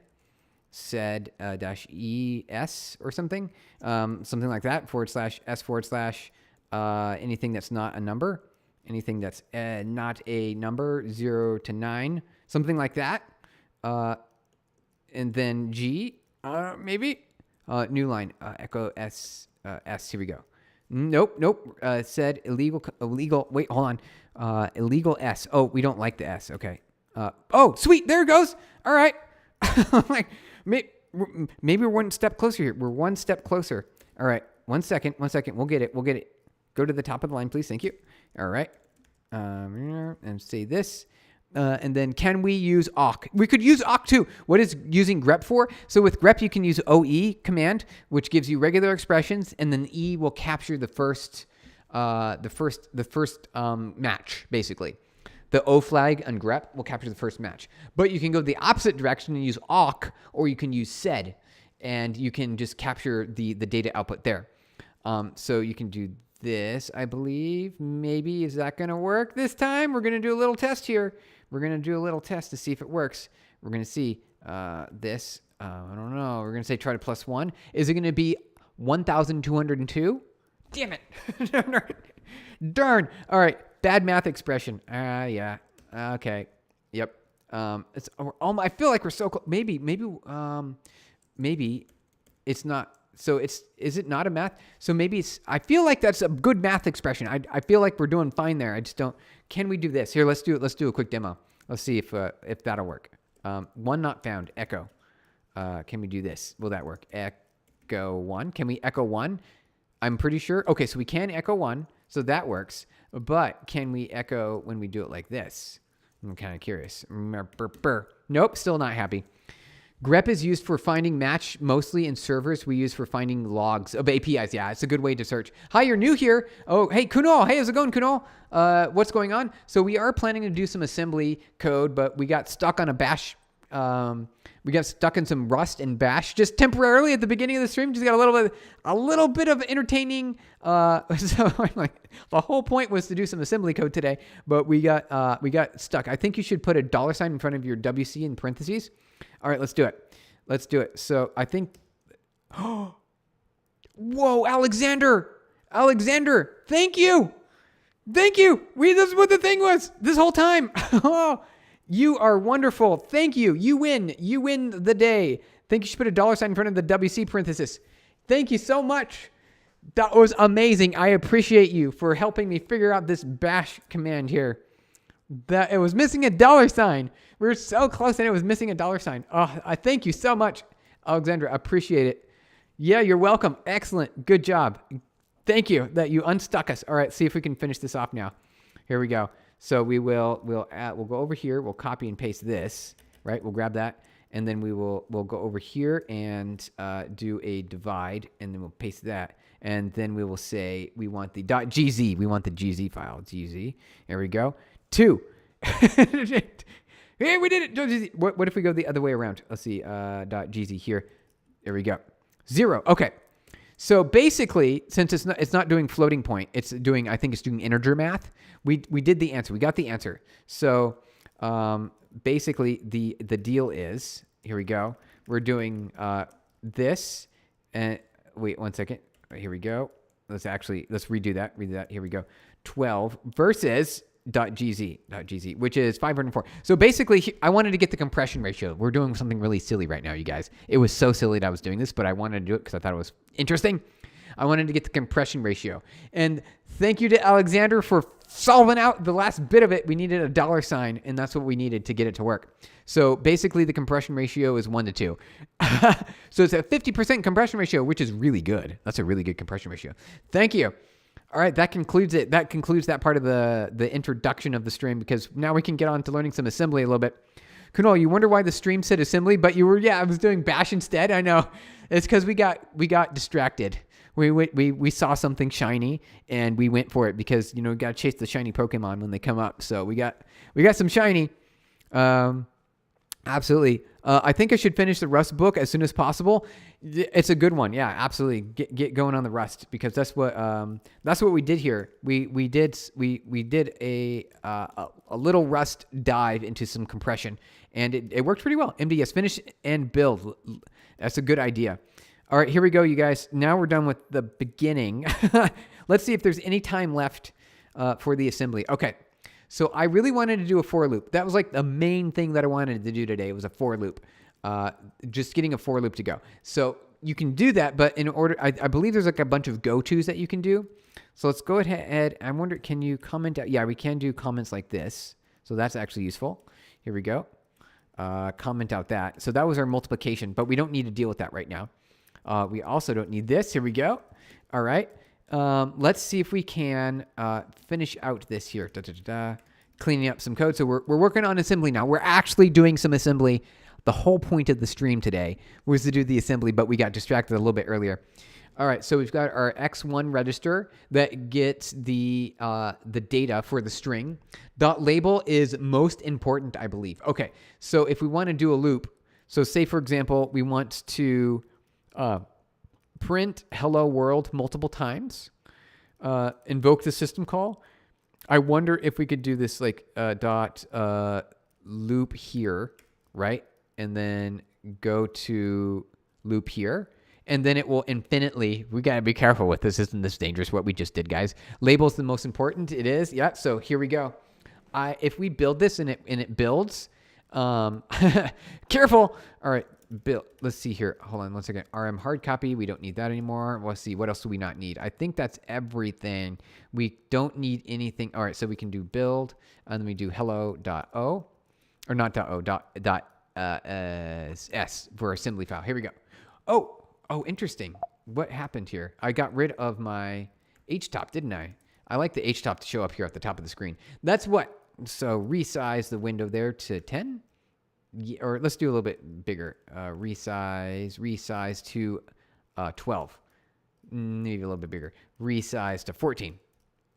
Speaker 1: dash ES or something. Something like that, /S/ anything that's not a number. Anything that's not a number, 0 to 9. Something like that. And then G. Maybe new line, echo S, here we go. Nope. Said illegal. Wait, hold on. Illegal S. Oh, we don't like the S. Okay. Oh, sweet. There it goes. All right. Like, maybe we're one step closer here. We're one step closer. All right. One second. We'll get it. Go to the top of the line, please. Thank you. All right. And say this. And then can we use awk? We could use awk too. What is using grep for? So with grep, you can use OE command, which gives you regular expressions, and then E will capture the first match, basically. The O flag and grep will capture the first match. But you can go the opposite direction and use awk, or you can use sed, and you can just capture the data output there. So you can do this, I believe. Maybe, is that going to work this time? We're going to do a little test here. We're going to do a little test to see if it works. We're going to see this. I don't know. We're going to say try to +1. Is it going to be 1,202? Damn it. Darn. All right. Bad math expression. Yeah. Okay. Yep. It's. I feel like we're so close. Maybe it's not. So is it not a math? So maybe it's, I feel like that's a good math expression. I feel like we're doing fine there. I just don't, can we do this? Here, let's do it. Let's do a quick demo. Let's see if that'll work. One not found, echo. Can we do this? Will that work? Echo 1. Can we echo 1? I'm pretty sure. Okay, so we can echo 1. So that works. But can we echo when we do it like this? I'm kind of curious. Nope, still not happy. Grep is used for finding match mostly in servers. We use for finding logs of APIs. Yeah, it's a good way to search. Hi, you're new here. Oh, hey, Kunal. Hey, how's it going, Kunal? What's going on? So we are planning to do some assembly code, but we got stuck on a bash. We got stuck in some Rust and Bash just temporarily at the beginning of the stream. Just got a little bit of entertaining. So like the whole point was to do some assembly code today, but we got stuck. I think you should put a $sign in front of your WC in parentheses. All right, let's do it. So I think, whoa, Alexander, thank you. This is what the thing was this whole time. Oh, you are wonderful. Thank you. You win the day. Think you should put a $sign in front of the WC parenthesis. Thank you so much. That was amazing. I appreciate you for helping me figure out this bash command here. That it was missing a $sign. We were so close and it was missing a $sign. Oh, I thank you so much, Alexandra. I appreciate it. Yeah, you're welcome. Excellent. Good job. Thank you that you unstuck us. All right, see if we can finish this off now. Here we go. So we'll go over here. We'll copy and paste this, right? We'll grab that, and then we'll go over here and do a divide, and then we'll paste that, and then we will say we want the .gz. We want the gz file. Gz. There we go. 2. Hey, we did it. What if we go the other way around? Let's see. .gz here. There we go. 0. Okay. So basically, since it's not doing floating point, I think it's doing integer math. We did the answer. We got the answer. So basically, the deal is, here we go. We're doing this. And wait 1 second. Here we go. let's redo that. Here we go. 12 versus .gz, which is 504. So basically, I wanted to get the compression ratio. We're doing something really silly right now, you guys. It was so silly that I was doing this, but I wanted to do it because I thought it was interesting. I wanted to get the compression ratio. And thank you to Alexander for solving out the last bit of it. We needed a $sign, and that's what we needed to get it to work. So basically, the compression ratio is 1 to 2. So it's a 50% compression ratio, which is really good. That's a really good compression ratio. Thank you. All right, that concludes it. That concludes that part of the introduction of the stream, because now we can get on to learning some assembly a little bit. Kunal, you wonder why the stream said assembly, but I was doing bash instead. I know. It's because we got distracted. We saw something shiny and we went for it because, we got to chase the shiny Pokemon when they come up. So we got some shiny. Absolutely. I think I should finish the Rust book as soon as possible. It's a good one. Yeah, absolutely. Get going on the Rust, because that's what we did here. We did a little Rust dive into some compression, and it worked pretty well. MDS, finish and build. That's a good idea. All right, here we go, you guys. Now we're done with the beginning. Let's see if there's any time left for the assembly. Okay. So I really wanted to do a for loop. That was like the main thing that I wanted to do today, was a for loop. Just getting a for loop to go. So you can do that, but in order, I believe there's like a bunch of go-tos that you can do. So let's go ahead. I wonder, can you comment out? Yeah, we can do comments like this. So that's actually useful. Here we go. Comment out that. So that was our multiplication, but we don't need to deal with that right now. We also don't need this. Here we go. All right. Let's see if we can finish out this here. Cleaning up some code. So we're working on assembly now. We're actually doing some assembly. The whole point of the stream today was to do the assembly, but we got distracted a little bit earlier. All right, so we've got our X1 register that gets the data for the string. .label is most important, I believe. Okay, so if we want to do a loop, so say, for example, we want to print hello world multiple times, invoke the system call. I wonder if we could do this like loop here, right? And then go to loop here. And then it will infinitely, we got to be careful with this. Isn't this dangerous what we just did, guys? Label's the most important. It is. Yeah. So here we go. If we build this and it builds, careful. All right. Build. Let's see here. Hold on 1 second. RM hard copy. We don't need that anymore. Let's see. What else do we not need? I think that's everything. We don't need anything. All right. So we can do build, and then we do hello.o, or not .o, s for assembly file. Here we go. Oh, interesting. What happened here? I got rid of my htop, didn't I? I like the htop to show up here at the top of the screen. That's what. So resize the window there to 10. Or let's do a little bit bigger. Resize to 12. Maybe a little bit bigger. Resize to 14.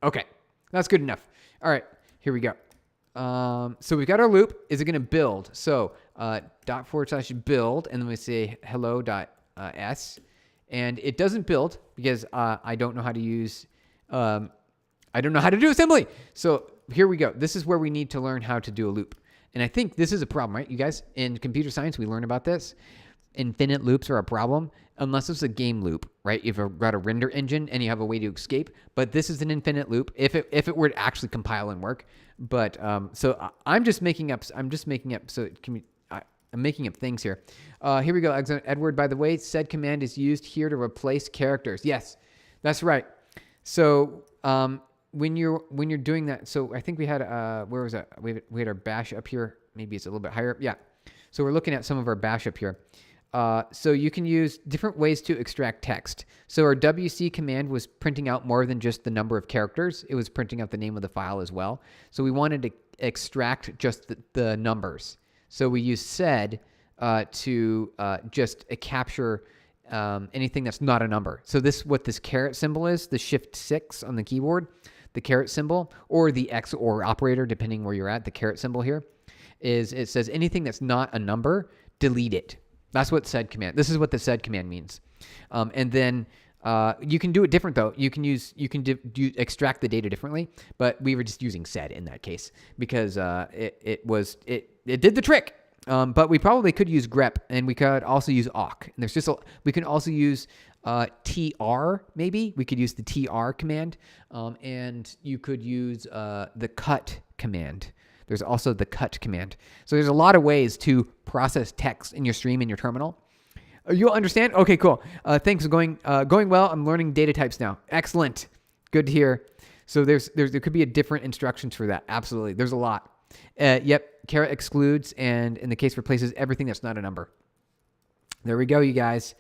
Speaker 1: Okay, that's good enough. All right, here we go. So we've got our loop. Is it going to build? So ./build, and then we say hello.s, and it doesn't build because I don't know how to use. I don't know how to do assembly. So here we go. This is where we need to learn how to do a loop. And I think this is a problem, right? You guys, in computer science, we learn about this. Infinite loops are a problem unless it's a game loop, right? You've got a render engine and you have a way to escape. But this is an infinite loop if it were to actually compile and work. But so I'm just making up. So I'm making up things here. Here we go, Edward. By the way, sed command is used here to replace characters. Yes, that's right. So when you're doing that, so I think we had where was that? We had our bash up here. Maybe it's a little bit higher up. Yeah. So we're looking at some of our bash up here. So you can use different ways to extract text. So our WC command was printing out more than just the number of characters. It was printing out the name of the file as well. So we wanted to extract just the numbers. So we use sed to just capture anything that's not a number. So what this caret symbol is, the shift 6 on the keyboard, the caret symbol, or the XOR operator, depending where you're at, the caret symbol here, it says anything that's not a number, delete it. That's what sed command. This is what the sed command means. And then you can do it different though. You can extract the data differently, but we were just using sed in that case because it did the trick. But we probably could use grep, and we could also use awk. And we can also use TR, maybe. We could use the TR command. And you could use the cut command. There's also the cut command. So there's a lot of ways to process text in your stream in your terminal. You'll understand? Okay, cool. Thanks for going well. I'm learning data types now. Excellent. Good to hear. So there could be a different instructions for that. Absolutely. There's a lot. Yep. Caret excludes, and in the case replaces everything that's not a number. There we go, you guys.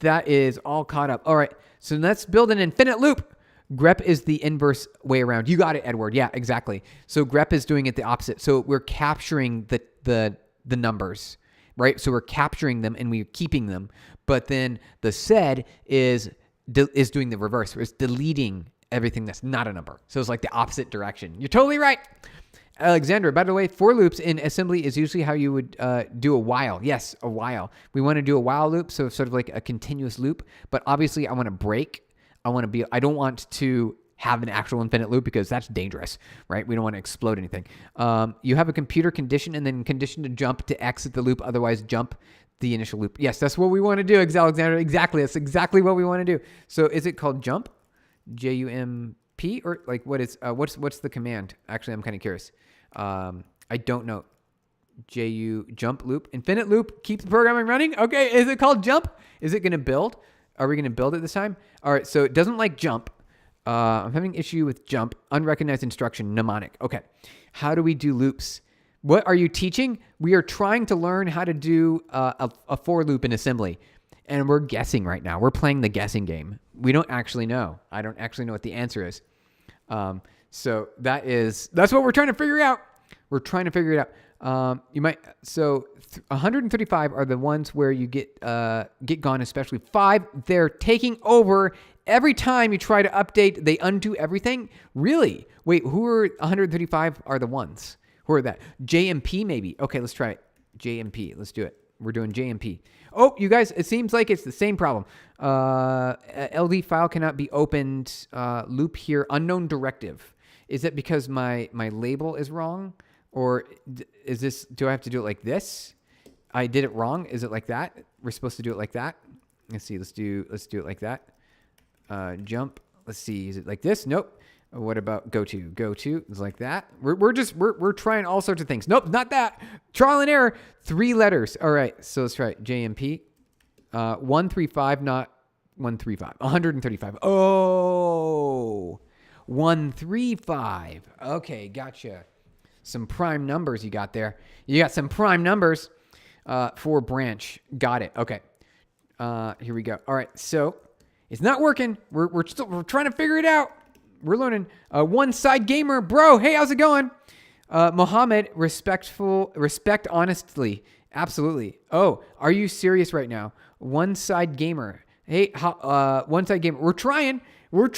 Speaker 1: That is all caught up. All right. So let's build an infinite loop. grep is the inverse way around. You got it, Edward. Yeah, exactly. So grep is doing it the opposite. So we're capturing the numbers, right? So we're capturing them and we're keeping them. But then the sed is doing the reverse. It's deleting everything that's not a number. So it's like the opposite direction. You're totally right. Alexandra, by the way, for loops in assembly is usually how you would do a while. Yes, a while. We want to do a while loop, so sort of like a continuous loop. But obviously, I want to break. I don't want to have an actual infinite loop because that's dangerous, right? We don't want to explode anything. You have a computer condition and then condition to jump to exit the loop, otherwise jump the initial loop. Yes, that's what we want to do, Alexandra. Exactly. That's exactly what we want to do. So is it called jump? J-U-M-P? Or like what's the command? Actually, I'm kind of curious. I don't know. Jump loop, infinite loop, keep the programming running. Okay. Is it called jump? Is it going to build? Are we going to build it this time? All right. So it doesn't like jump. I'm having issue with jump, unrecognized instruction, mnemonic. Okay. How do we do loops? What are you teaching? We are trying to learn how to do a for loop in assembly. And we're guessing right now. We're playing the guessing game. We don't actually know. I don't actually know what the answer is. So that's what we're trying to figure out. We're trying to figure it out. 135 are the ones where you get gone, especially 5. They're taking over every time you try to update. They undo everything. Really? Wait, who are 135 are the ones? Who are that? JMP maybe. Okay, let's try it. JMP. Let's do it. We're doing JMP. Oh, you guys, it seems like it's the same problem. LD file cannot be opened. Loop here, unknown directive. Is it because my label is wrong? Or is this, do I have to do it like this? I did it wrong. Is it like that? We're supposed to do it like that. Let's see. Let's do it like that. Jump. Let's see. Is it like this? Nope. What about go to? Go to is like that. We're trying all sorts of things. Nope, not that. Trial and error. 3 letters. All right. So let's try it. JMP. 135, not 135. 135. Oh, 135. Okay, gotcha. Some prime numbers you got there. You got some prime numbers for branch. Got it. Okay. Here we go. All right. So it's not working. We're trying to figure it out. We're learning. One side gamer, bro. Hey, how's it going? Mohammed, respect honestly. Absolutely. Oh, are you serious right now? One side gamer. Hey, one side gamer. We're trying. We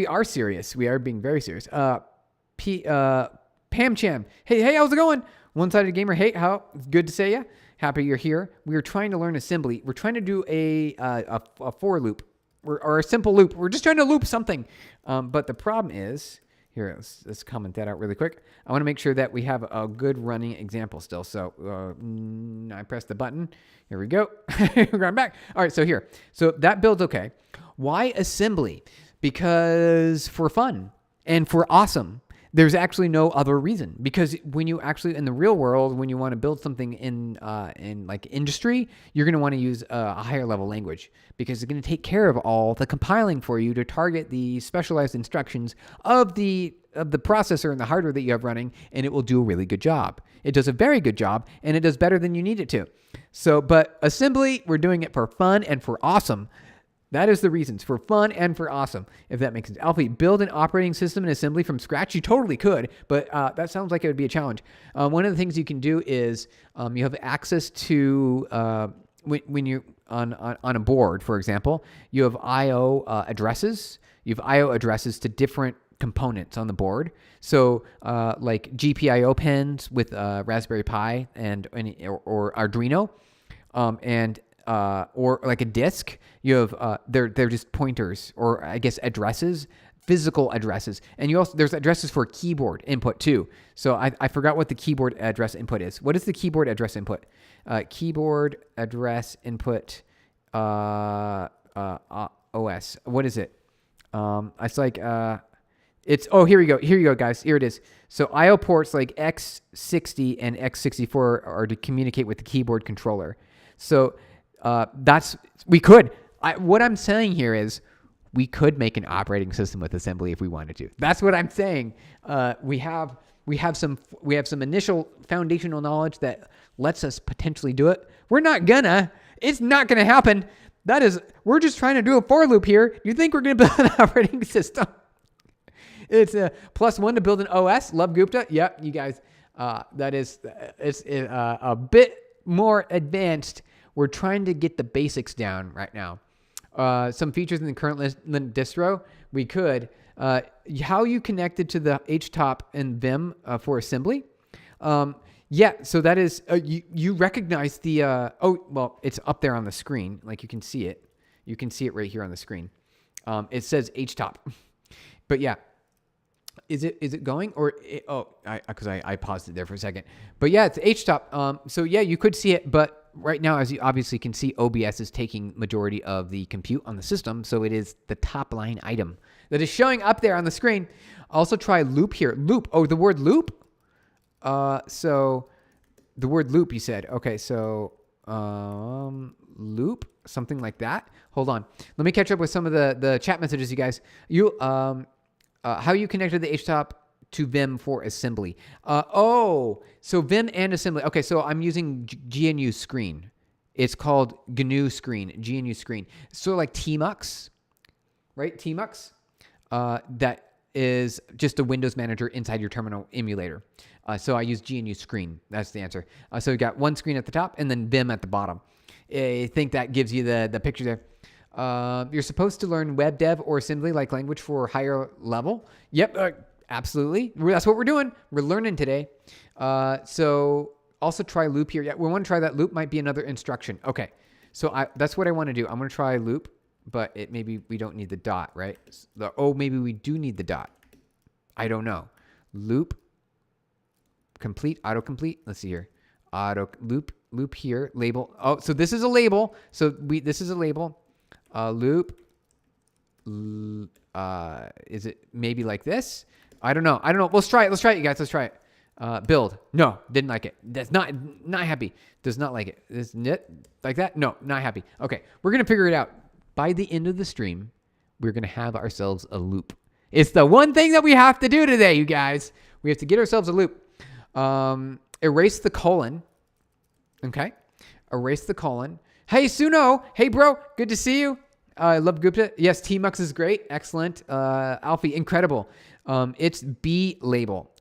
Speaker 1: are serious. We are being very serious. Pam Cham. Hey, how's it going? One-sided gamer. Hey, how good to see you. Happy you're here. We are trying to learn assembly. We're trying to do a for loop or a simple loop. We're just trying to loop something. But the problem is, here, let's comment that out really quick. I want to make sure that we have a good running example still. So I pressed the button. Here we go. We're going back. All right, so here. So that builds okay. Why assembly? Because for fun and for awesome. There's actually no other reason, because when you actually in the real world, when you want to build something in like industry, you're going to want to use a higher level language because it's going to take care of all the compiling for you to target the specialized instructions of the processor and the hardware that you have running, and it will do a really good job. It does a very good job, and it does better than you need it to. So, but assembly, we're doing it for fun and for awesome. That is the reasons, for fun and for awesome, if that makes sense. Alfie, build an operating system in assembly from scratch? You totally could, but that sounds like it would be a challenge. One of the things you can do is you have access to, when you're on a board, for example, you have I.O. addresses. You have I.O. addresses to different components on the board. So like GPIO pins with Raspberry Pi or Arduino, or like a disk, you have they're just pointers, or I guess addresses, physical addresses, and you also there's addresses for keyboard input too. So I forgot what the keyboard address input is. What is the keyboard address input? Keyboard address input. OS. What is it? It's like here we go. Here you go, guys. Here it is. So IO ports like X60 and X64 are to communicate with the keyboard controller. So what I'm saying here is we could make an operating system with assembly if we wanted to. That's what I'm saying. We have some initial foundational knowledge that lets us potentially do it. It's not gonna happen. We're just trying to do a for loop here. You think we're gonna build an operating system? It's a +1 to build an OS. Love Gupta. Yep, you guys. It's a bit more advanced. We're trying to get the basics down right now. Some features in the current distro, we could. How you connected to the HTOP and Vim for assembly. Yeah, so that is, you recognize the, it's up there on the screen. Like you can see it. You can see it right here on the screen. It says HTOP. But yeah. Is it going because I paused it there for a second. But yeah, it's HTOP. So yeah, you could see it, but right now, as you obviously can see, OBS is taking majority of the compute on the system. So it is the top line item that is showing up there on the screen. Also try loop here. Loop. Oh, the word loop. So the word loop, you said. Okay, so loop, something like that. Hold on. Let me catch up with some of the chat messages, you guys. How you connected the HTOP to Vim for assembly. So Vim and assembly. Okay, so I'm using GNU Screen. It's called GNU Screen, GNU Screen. So like Tmux, right? Tmux. That is just a Windows manager inside your terminal emulator. So I use GNU Screen. That's the answer. So you got one screen at the top and then Vim at the bottom. I think that gives you the picture there. You're supposed to learn web dev or assembly like language for higher level. Yep, absolutely. That's what we're doing. We're learning today. So also try loop here. Yeah, we want to try that. Loop might be another instruction. Okay, so that's what I want to do. I'm going to try loop, but maybe we don't need the dot, right? Maybe we do need the dot. I don't know. Loop, complete, autocomplete. Let's see here. Loop here, label. Oh, so this is a label. This is a label. Loop. Is it maybe like this? I don't know. Let's try it, you guys. Let's try it. Build. No, didn't like it. That's not happy. Does not like it. Isn't it like that? No, not happy. Okay, we're gonna figure it out. By the end of the stream, we're gonna have ourselves a loop. It's the one thing that we have to do today, you guys. We have to get ourselves a loop. Erase the colon. Okay. Erase the colon. Hey, Suno. Hey, bro. Good to see you. I love Gupta. Yes, Tmux is great. Excellent. Alfie, incredible. It's B label.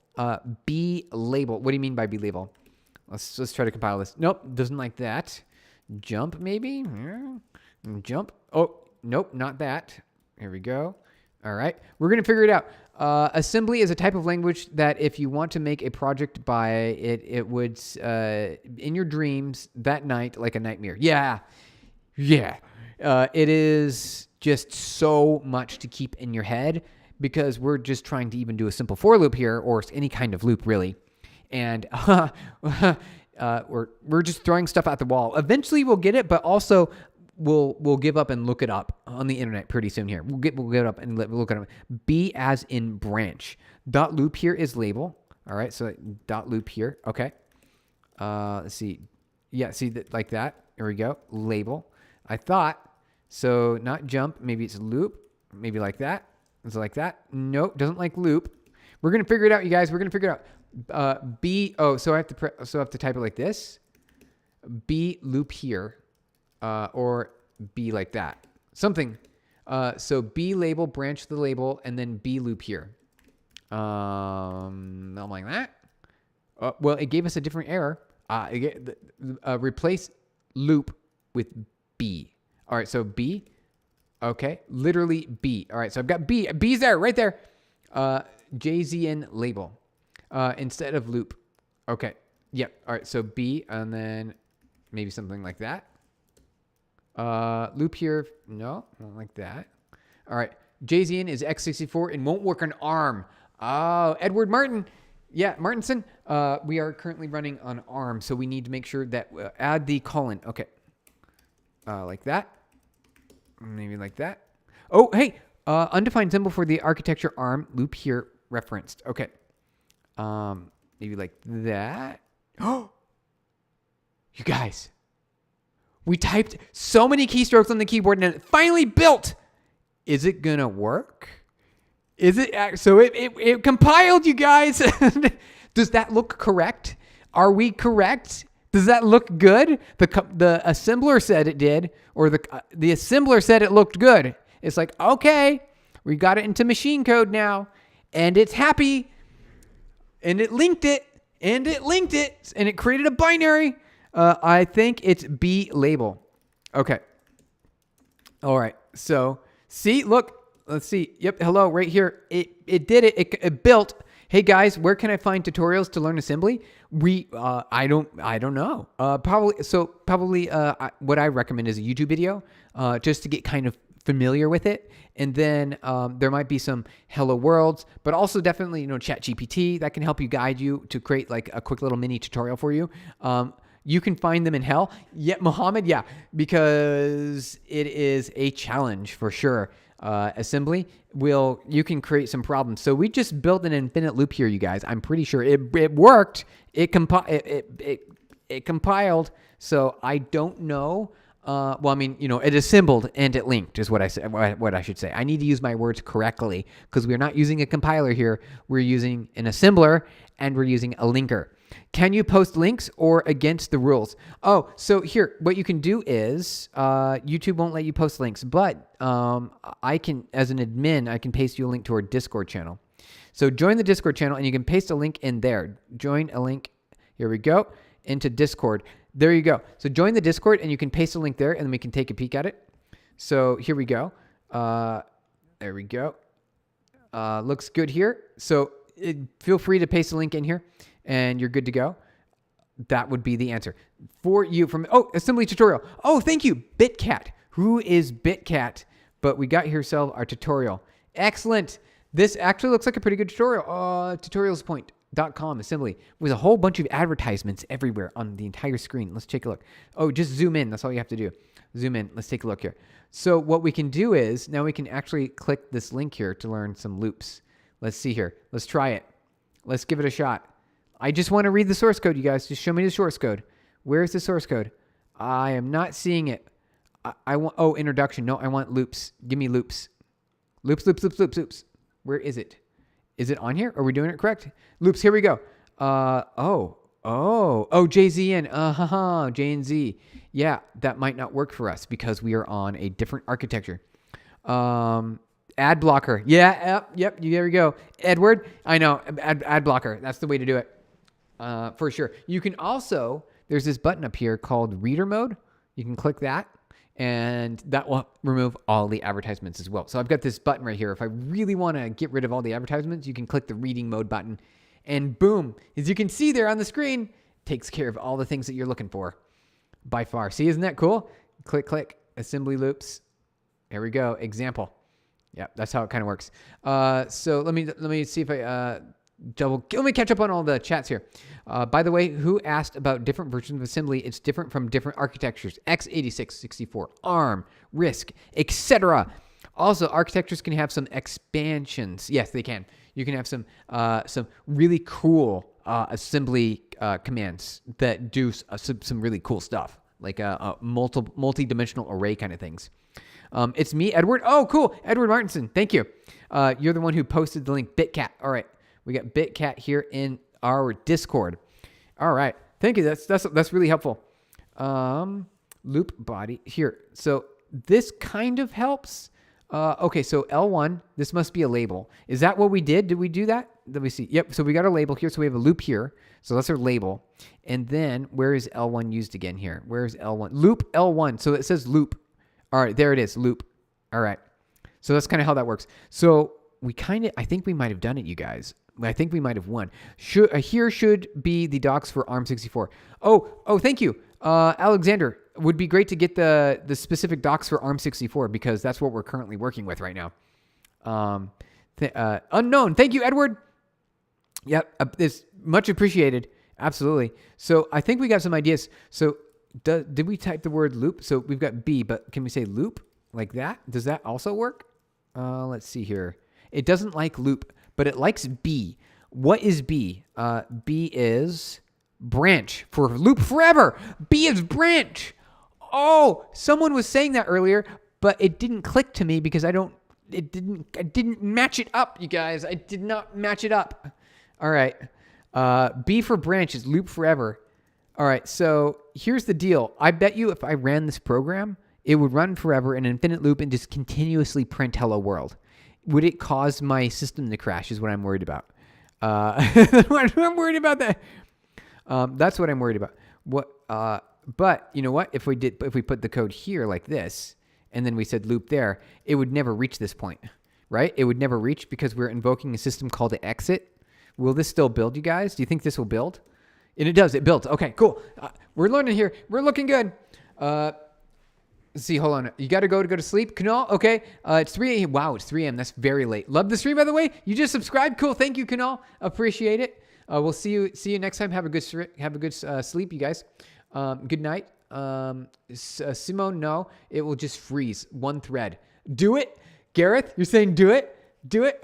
Speaker 1: B label. What do you mean by B label? Let's try to compile this. Nope, doesn't like that. Jump, maybe? Jump. Oh, nope, not that. Here we go. All right. We're going to figure it out. Assembly is a type of language that if you want to make a project by it would, in your dreams that night, like a nightmare. Yeah. It is just so much to keep in your head because we're just trying to even do a simple for loop here or any kind of loop really. And we're just throwing stuff at the wall. Eventually we'll get it, but also we'll give up and look it up on the internet pretty soon here. We'll get it up and look at it. B as in branch. Dot loop here is label. All right, so dot loop here. Okay. Let's see. Yeah, see that like that. There we go. Label. I thought so. Not jump. Maybe it's loop. Maybe like that. It's like that. Nope, doesn't like loop. We're gonna figure it out, you guys. We're gonna figure it out. B. Oh, so I have to type it like this. B loop here. Or B like that. Something. So B label, branch the label, and then B loop here. Something like that. Well, it gave us a different error. Replace loop with B. All right, so B. Okay, literally B. All right, so I've got B. B's there, right there. JZN label instead of loop. Okay, yep. All right, so B, and then maybe something like that. Loop here. No, not like that. All right. JZN is x64 and won't work on ARM. Oh, Edward Martin. Yeah, Martinson. We are currently running on ARM, so we need to make sure that add the colon. Okay. Like that. Maybe like that. Oh, hey, undefined symbol for the architecture arm loop here referenced. Okay. Maybe like that. Oh, you guys, we typed so many keystrokes on the keyboard and it finally built. Is it gonna work? Is it? So it compiled, you guys. Does that look correct? Are we correct? Does that look good? The assembler said it did, or the assembler said it looked good. It's like, okay, we got it into machine code now, and it's happy, and it linked it, and it created a binary. I think it's B label. Okay. All right. So see, look, let's see. Yep. Hello, right here. It did it. It built. Hey guys, where can I find tutorials to learn assembly? I don't know. Probably what I recommend is a YouTube video, just to get kind of familiar with it. And then there might be some Hello Worlds, but also definitely, ChatGPT that can help you guide you to create like a quick little mini tutorial for you. You can find them in hell. Yeah, Mohammed, yeah, because it is a challenge for sure. Assembly you can create some problems. So we just built an infinite loop here, you guys. I'm pretty sure it worked. It compiled. So I don't know. It assembled and it linked is what I said. What I should say. I need to use my words correctly because we're not using a compiler here. We're using an assembler and we're using a linker. Can you post links or against the rules? Oh, so here, what you can do is YouTube won't let you post links, but I can, as an admin, I can paste you a link to our Discord channel. So join the Discord channel and you can paste a link in there. Join a link. Here we go. Into Discord. There you go. So join the Discord and you can paste a link there and then we can take a peek at it. So here we go. There we go. Looks good here. So feel free to paste a link in here and you're good to go. That would be the answer for you from, assembly tutorial. Oh, thank you, BitCat. Who is BitCat? But we got here our tutorial. Excellent. This actually looks like a pretty good tutorial. Tutorialspoint.com assembly with a whole bunch of advertisements everywhere on the entire screen. Let's take a look. Oh, just zoom in. That's all you have to do. Zoom in. Let's take a look here. So what we can do is now we can actually click this link here to learn some loops. Let's see here. Let's try it. Let's give it a shot. I just want to read the source code, you guys. Just show me the source code. Where's the source code? I am not seeing it. I want, introduction. No, I want loops. Give me loops. Loops. Where is it? Is it on here? Are we doing it correct? Loops, here we go. JZN. J and Z. Yeah, that might not work for us because we are on a different architecture. Ad blocker. Yeah, yep, there we go. Edward, I know, ad blocker. That's the way to do it. For sure. You can also, there's this button up here called reader mode. You can click that and that will remove all the advertisements as well. So I've got this button right here. If I really want to get rid of all the advertisements, you can click the reading mode button and boom, as you can see there on the screen, takes care of all the things that you're looking for by far. See, isn't that cool? Click, assembly loops. There we go. Example. Yeah, that's how it kind of works. So let me see if I let me catch up on all the chats here. By the way, who asked about different versions of assembly? It's different from different architectures. x86, 64, ARM, RISC, etc. Also, architectures can have some expansions. Yes, they can. You can have some really cool assembly commands that do some really cool stuff, like multi-dimensional array kind of things. It's me, Edward. Oh, cool. Edward Martinson. Thank you. You're the one who posted the link. BitCat. All right. We got BitCat here in our Discord. All right. Thank you. That's really helpful. Loop body here. So this kind of helps. Okay. So L1, this must be a label. Is that what we did? Did we do that? Let me see. Yep. So we got a label here. So we have a loop here. So that's our label. And then where is L1 used again here? Where's L1? Loop L1. So it says loop. All right, there it is, loop. All right. So that's kind of how that works. So I think we might have done it, you guys. I think we might have won. Here should be the docs for ARM64. Oh, thank you. Alexander, would be great to get the specific docs for ARM64 because that's what we're currently working with right now. Unknown. Thank you, Edward. Yep, it's much appreciated. Absolutely. So I think we got some ideas. So did we type the word loop? So we've got B, but can we say loop? like that. Does that also work? Let's see here. It doesn't like loop, but it likes B. What is B? B is branch for loop forever. B is branch. Oh, someone was saying that earlier, but it didn't click to me because I didn't match it up, you guys. I did not match it up. All right. B for branch is loop forever. All right. So here's the deal. I bet you if I ran this program, it would run forever in an infinite loop and just continuously print hello world. Would it cause my system to crash is what I'm worried about. I'm worried about that. That's what I'm worried about. But you know what? If we put the code here like this, and then we said loop there, it would never reach this point, right? It would never reach because we're invoking a system called the exit. Will this still build, you guys? Do you think this will build? And it does. It builds. Okay, cool. We're learning here. We're looking good. Let's see. Hold on. You got to go to sleep. Kunal? Okay. It's 3 a.m. Wow, it's 3 a.m. That's very late. Love the stream, by the way. You just subscribed. Cool. Thank you, Kunal. Appreciate it. We'll see you next time. Have a good sleep, you guys. Good night. Simone, no, it will just freeze one thread. Do it, Gareth. You're saying do it.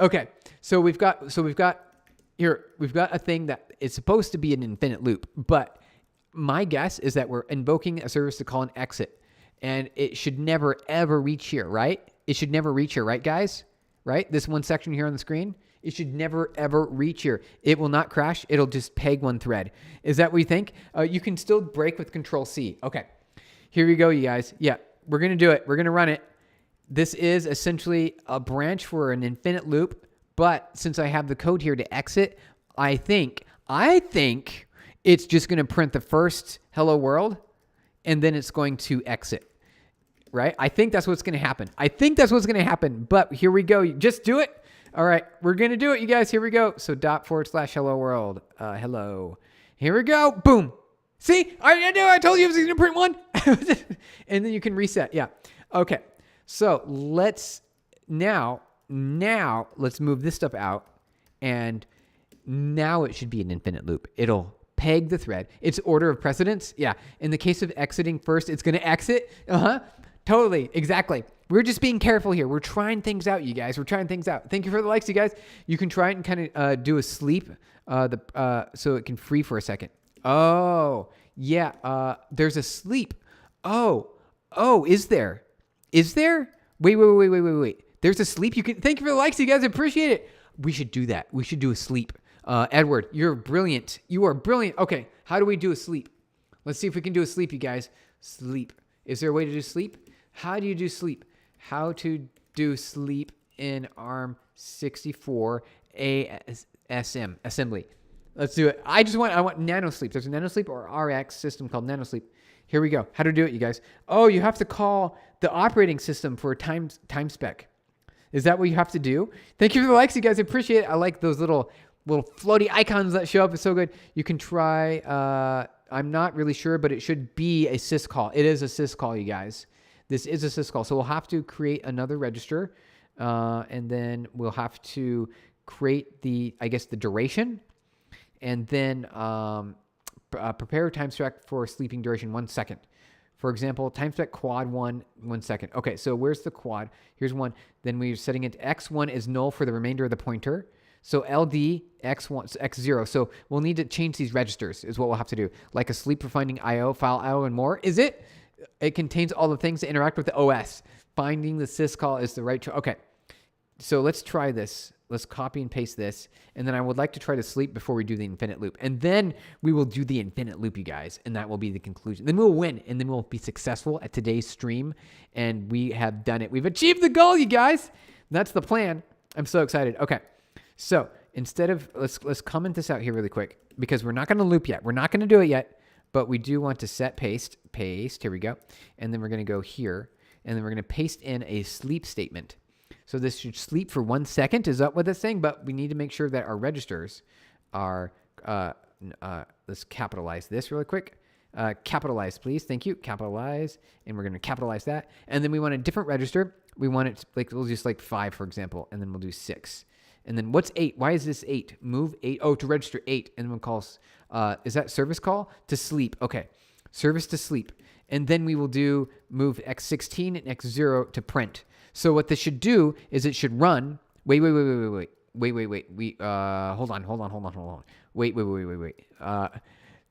Speaker 1: Okay. So we've got a thing that is supposed to be an infinite loop, but my guess is that we're invoking a service to call an exit, and it should never ever reach here, right? It should never reach here, right, guys? Right? This one section here on the screen. It should never, ever reach here. It will not crash. It'll just peg one thread. Is that what you think? You can still break with Control-C. Okay. Here we go, you guys. Yeah, we're going to do it. We're going to run it. This is essentially a branch for an infinite loop. But since I have the code here to exit, I think it's just going to print the first hello world, and then it's going to exit. Right? I think that's what's going to happen. But here we go. Just do it. All right, we're going to do it, you guys. Here we go. So /hello world. Hello. Here we go. Boom. See? I knew. I told you I was going to print one. And then you can reset. Yeah. Okay. So let's now let's move this stuff out. And now it should be an infinite loop. It'll peg the thread. It's order of precedence. Yeah. In the case of exiting first, it's going to exit. Totally. Exactly. We're just being careful here. We're trying things out, you guys. We're trying things out. Thank you for the likes, you guys. You can try it and kind of do a sleep so it can free for a second. Oh, yeah. There's a sleep. Oh, is there? Wait. There's a sleep. Thank you for the likes, you guys. I appreciate it. We should do that. We should do a sleep. Edward, you're brilliant. You are brilliant. Okay. How do we do a sleep? Let's see if we can do a sleep, you guys. Sleep. Is there a way to do sleep? How do you do sleep? How to do sleep in ARM64 ASM assembly. Let's do it. I want nanosleep. There's a nanosleep or RX system called nanosleep. Here we go. How to do it, you guys. Oh, you have to call the operating system for time spec. Is that what you have to do? Thank you for the likes, you guys. I appreciate it. I like those little floaty icons that show up. It's so good. You can try, I'm not really sure, but it should be a syscall. It is a syscall, you guys. This is a syscall. So we'll have to create another register, and then we'll have to create the duration, and then prepare time spec for sleeping duration 1 second. For example, time spec quad 1 second. Okay, so where's the quad? Here's 1. Then we're setting it to x1 is null for the remainder of the pointer. So LD x1 x0. So we'll need to change these registers is what we'll have to do. Like a sleep for finding IO, file IO, and more. Is it? It contains all the things that interact with the OS. Finding the syscall is the right choice. Okay, so let's try this. Let's copy and paste this. And then I would like to try to sleep before we do the infinite loop. And then we will do the infinite loop, you guys. And that will be the conclusion. Then we'll win. And then we'll be successful at today's stream. And we have done it. We've achieved the goal, you guys. That's the plan. I'm so excited. Okay, so instead of, let's comment this out here really quick. Because we're not going to loop yet. We're not going to do it yet. But we do want to set paste. Here we go. And then we're going to go here. And then we're going to paste in a sleep statement. So this should sleep for 1 second. Is that what it's saying? But we need to make sure that our registers are, let's capitalize this really quick. Capitalize, please. Thank you. Capitalize. And we're going to capitalize that. And then we want a different register. We want it, we'll just 5, for example. And then we'll do 6. And then what's 8? Why is this 8? Move 8. Oh, to register 8. And then we'll call, is that service call? To sleep. Okay. Service to sleep. And then we will do move x16 and x0 to print. So what this should do is it should run. Wait. Hold on. Wait.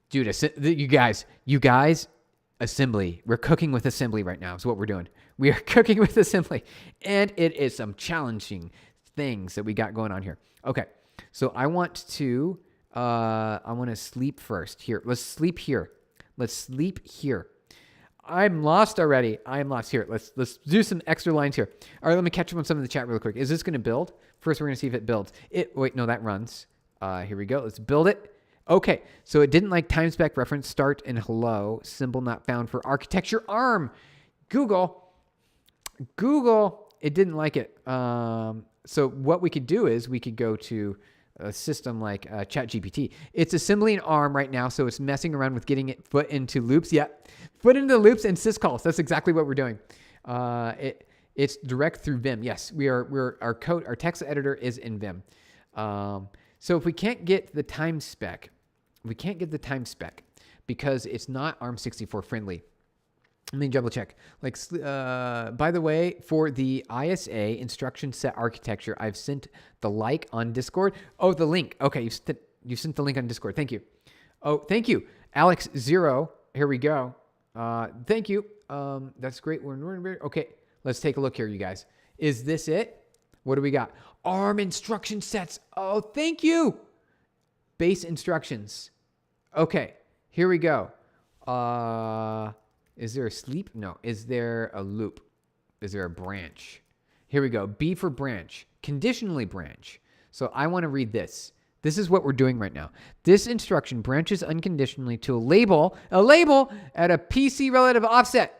Speaker 1: Dude, you guys, assembly. We're cooking with assembly right now is what we're doing. We are cooking with assembly. And it is some challenging things that we got going on here. Okay. So I want to sleep first. Here. Let's sleep here. I'm lost already. Here. Let's do some extra lines here. All right, let me catch up on some of the chat real quick. Is this going to build? First, we're going to see if it builds. Wait, no, that runs. Here we go. Let's build it. Okay, so it didn't like time spec reference start and hello symbol not found for architecture ARM. Google, it didn't like it. So what we could do is we could go to a system like ChatGPT. It's assembling ARM right now, so it's messing around with getting it put into loops. Yeah, put into loops and syscalls. That's exactly what we're doing. It's direct through Vim. Yes, our text editor is in Vim. So if we can't get the time spec, because it's not ARM64 friendly. Let me double check. By the way, for the ISA instruction set architecture, I've sent the like on Discord. Oh, the link. Okay, you sent the link on Discord. Thank you. Oh, thank you, Alex Zero. Here we go. Thank you. That's great. Okay. Let's take a look here, you guys. Is this it? What do we got? ARM instruction sets. Oh, thank you. Base instructions. Okay, here we go. Is there a sleep? No. Is there a loop? Is there a branch? Here we go. B for branch. Conditionally branch. So I want to read this. This is what we're doing right now. This instruction branches unconditionally to a label at a PC relative offset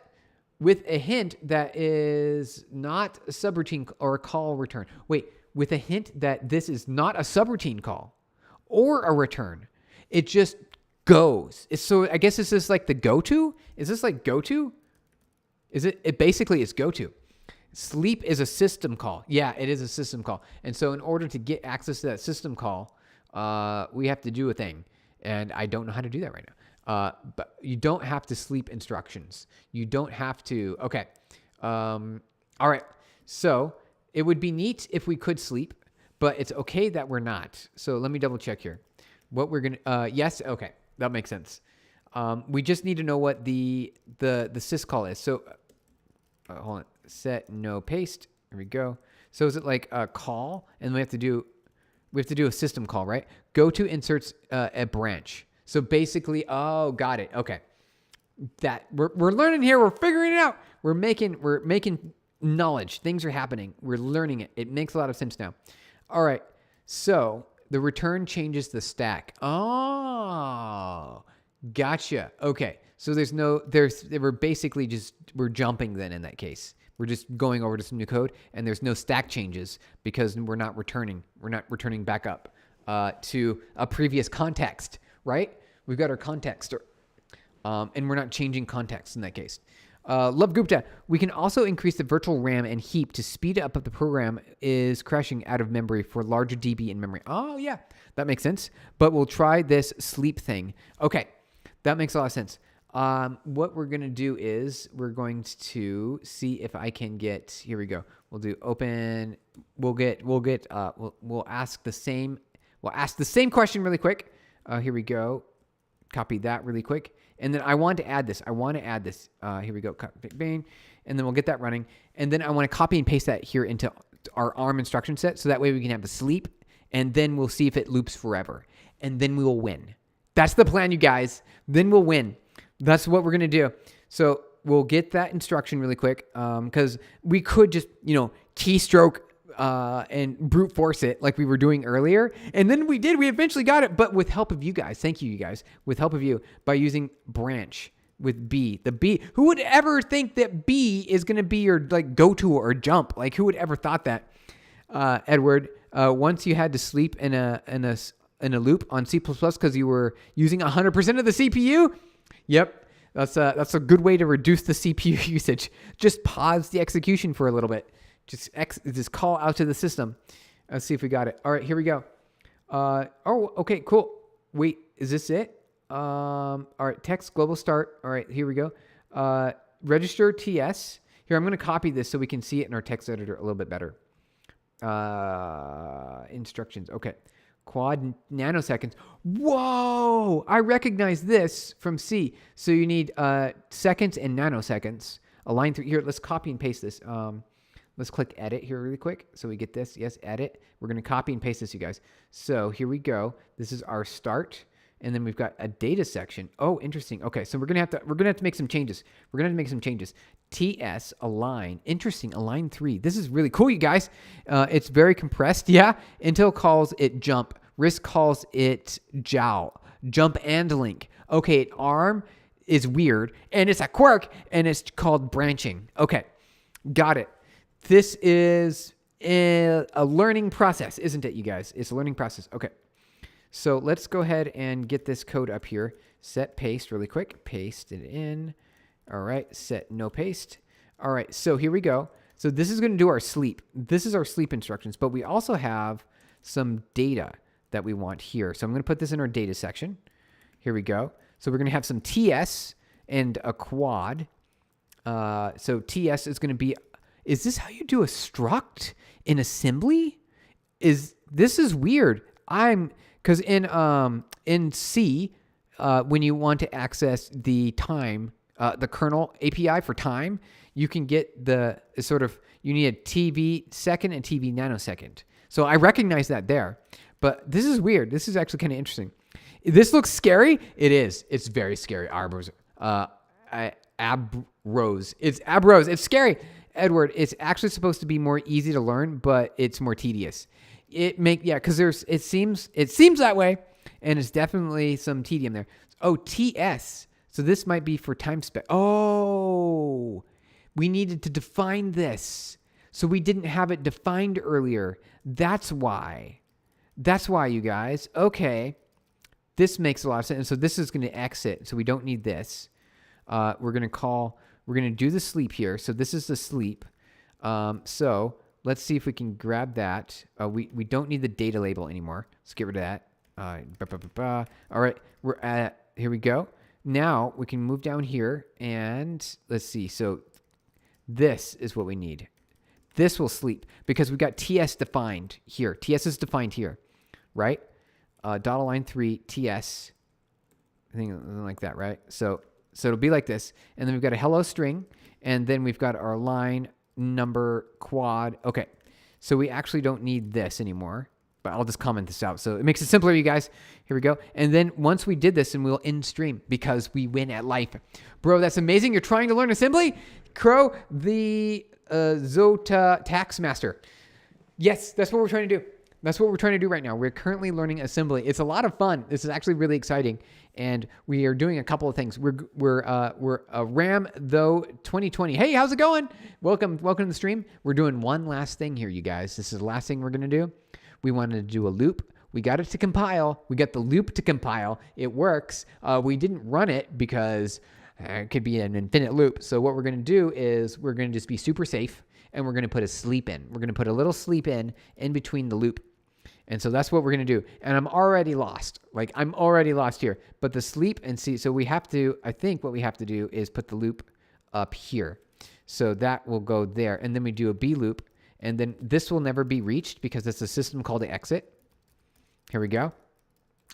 Speaker 1: with a hint that is not a subroutine or a call return. Wait, with a hint that this is not a subroutine call or a return. It just goes. So I guess this is like the go-to? Is this like go-to? It basically is go-to. Sleep is a system call. Yeah, it is a system call. And so in order to get access to that system call, we have to do a thing. And I don't know how to do that right now. But you don't have to sleep instructions. You don't have to. Okay. All right. So it would be neat if we could sleep, but it's okay that we're not. So let me double check here. What we're going to, yes. Okay. That makes sense. We just need to know what the syscall is. So hold on. Set no paste. Here we go. So is it like a call? And we have to do a system call, right? Go to inserts a branch. So basically, oh, got it. Okay. That we're learning here. We're figuring it out. We're making knowledge. Things are happening. We're learning it. It makes a lot of sense now. All right. So the return changes the stack. Oh, gotcha. Okay. So we're jumping then in that case. We're just going over to some new code and there's no stack changes because we're not returning back up to a previous context, right? We've got our context and we're not changing context in that case. Love Gupta. We can also increase the virtual RAM and heap to speed up if the program is crashing out of memory for larger DB in memory. Oh, yeah, that makes sense. But we'll try this sleep thing. Okay, that makes a lot of sense. What we're going to do is we're going to see if I can get, here we go. We'll do open, we'll ask the same question really quick. Here we go. Copy that really quick. And then I want to add this. Here we go. Bang. And then we'll get that running. And then I want to copy and paste that here into our ARM instruction set. So that way we can have the sleep. And then we'll see if it loops forever. And then we will win. That's the plan, you guys. Then we'll win. That's what we're going to do. So we'll get that instruction really quick. Because we could just, keystroke and brute force it like we were doing earlier. And then we eventually got it, but with help of you guys. Thank you, you guys. With help of you by using branch with B. The B. Who would ever think that B is going to be your go-to or jump? Like who would ever thought that? Edward, once you had to sleep in a loop on C++ because you were using 100% of the CPU. Yep. That's a good way to reduce the CPU usage. Just pause the execution for a little bit. Just call out to the system. Let's see if we got it. All right, here we go. Okay, cool. Wait, is this it? All right, text global start. All right, here we go. Register TS. Here, I'm going to copy this so we can see it in our text editor a little bit better. Instructions. Okay. Quad nanoseconds. Whoa! I recognize this from C. So you need seconds and nanoseconds. Align through here. Let's copy and paste this. Let's click edit here really quick. So we get this. Yes, edit. We're going to copy and paste this, you guys. So here we go. This is our start. And then we've got a data section. Oh, interesting. Okay, so we're gonna have to make some changes. TS align. Interesting. Align 3. This is really cool, you guys. It's very compressed. Yeah. Intel calls it jump. RISC calls it jow. Jump and link. Okay, ARM is weird, and it's a quirk, and it's called branching. Okay, got it. This is a learning process, isn't it, you guys? It's a learning process. Okay. So let's go ahead and get this code up here. Set paste really quick. Paste it in. All right. Set no paste. All right. So here we go. So this is going to do our sleep. This is our sleep instructions, but we also have some data that we want here. So I'm going to put this in our data section. Here we go. So we're going to have some TS and a quad. So TS is going to be, is this how you do a struct in assembly? This is weird. Because in C, when you want to access the time, the kernel API for time, you can get you need a TV second and TV nanosecond. So I recognize that there, but this is weird. This is actually kind of interesting. This looks scary. It is. It's very scary. Abrose. It's Abrose. It's scary. Edward, it's actually supposed to be more easy to learn, but it's more tedious. Because it seems that way, and it's definitely some tedium there. Oh, TS. So this might be for time spec. Oh, we needed to define this. So we didn't have it defined earlier. That's why. That's why, you guys. Okay. This makes a lot of sense. And so this is going to exit. So we don't need this. We're going to do the sleep here. So this is the sleep. So let's see if we can grab that. We don't need the data label anymore. Let's get rid of that. All right. Here we go. Now we can move down here and let's see. So this is what we need. This will sleep because we got TS defined here. TS is defined here, right? Dot line 3 TS. I think something like that, right? So it'll be like this. And then we've got a hello string. And then we've got our line number quad. Okay. So we actually don't need this anymore. But I'll just comment this out. So it makes it simpler, you guys. Here we go. And then once we did this, and we'll end stream because we win at life. Bro, that's amazing. You're trying to learn assembly? Crow, the Zota Tax Master. Yes, that's what we're trying to do. That's what we're trying to do right now. We're currently learning assembly. It's a lot of fun. This is actually really exciting. And we are doing a couple of things. We're RAM though 2020. Hey, how's it going? Welcome to the stream. We're doing one last thing here, you guys. This is the last thing we're going to do. We wanted to do a loop. We got it to compile. We got the loop to compile. It works. We didn't run it because it could be an infinite loop. So what we're going to do is we're going to just be super safe and we're going to put a sleep in. We're going to put a little sleep in between the loop. And so that's what we're going to do. And I'm already lost. I'm already lost here. But the sleep and see, so we have to, I think what we have to do is put the loop up here. So that will go there. And then we do a B loop. And then this will never be reached because it's a system called exit. Here we go.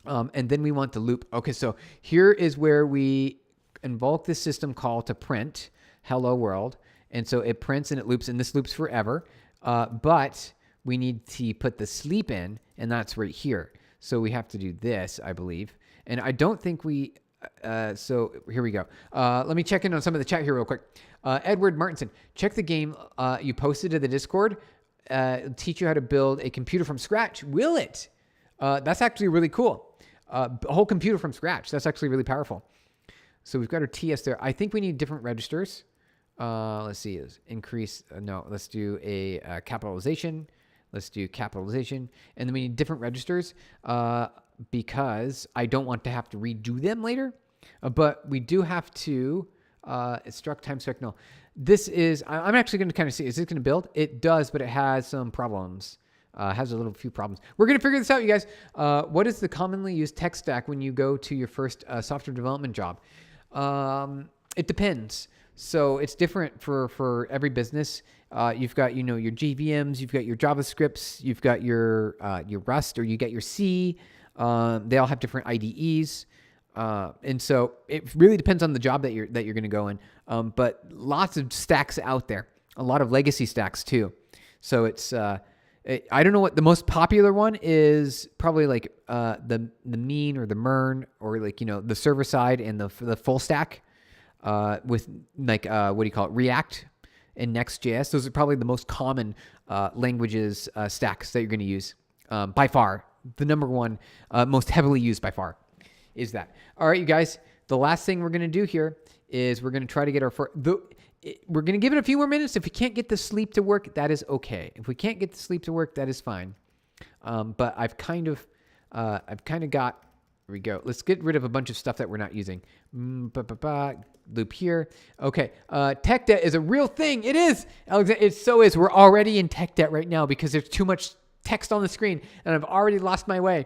Speaker 1: And then we want the loop. Okay, so here is where we invoke this system call to print hello world. And so it prints and it loops, and this loops forever. But we need to put the sleep in, and that's right here. So we have to do this, I believe. And I don't think we... so here we go. Let me check in on some of the chat here real quick. Edward Martinson, check the game you posted to the Discord. Teach you how to build a computer from scratch. Will it? That's actually really cool. A whole computer from scratch. That's actually really powerful. So we've got our TS there. I think we need different registers. Let's see. Increase. No, let's do a capitalization. Let's do capitalization. And then we need different registers because I don't want to have to redo them later. But we do have to struct time struct null. This is, I'm actually going to kind of see, is it going to build? It does, but it has some problems. Has a few problems. We're going to figure this out, you guys. What is the commonly used tech stack when you go to your first software development job? It depends. So it's different for every business. You've got your JVMs, you've got your JavaScripts, you've got your Rust, or you get your C. They all have different IDEs, and so it really depends on the job that you're going to go in. But lots of stacks out there, a lot of legacy stacks too. So it's I don't know what the most popular one is. Probably like the mean or the MERN, or like the server side and the full stack. With like, what do you call it? React and Next.js. Those are probably the most common languages, stacks that you're going to use. By far, the number one, most heavily used by far is that. All right, you guys, the last thing we're going to do here is we're going to try to get we're going to give it a few more minutes. If we can't get the sleep to work, that is okay. If we can't get the sleep to work, that is fine. But I've kind of got, here we go. Let's get rid of a bunch of stuff that we're not using. Loop here. Okay. Tech debt is a real thing. It is. Alexander, it so is. We're already in tech debt right now because there's too much text on the screen and I've already lost my way.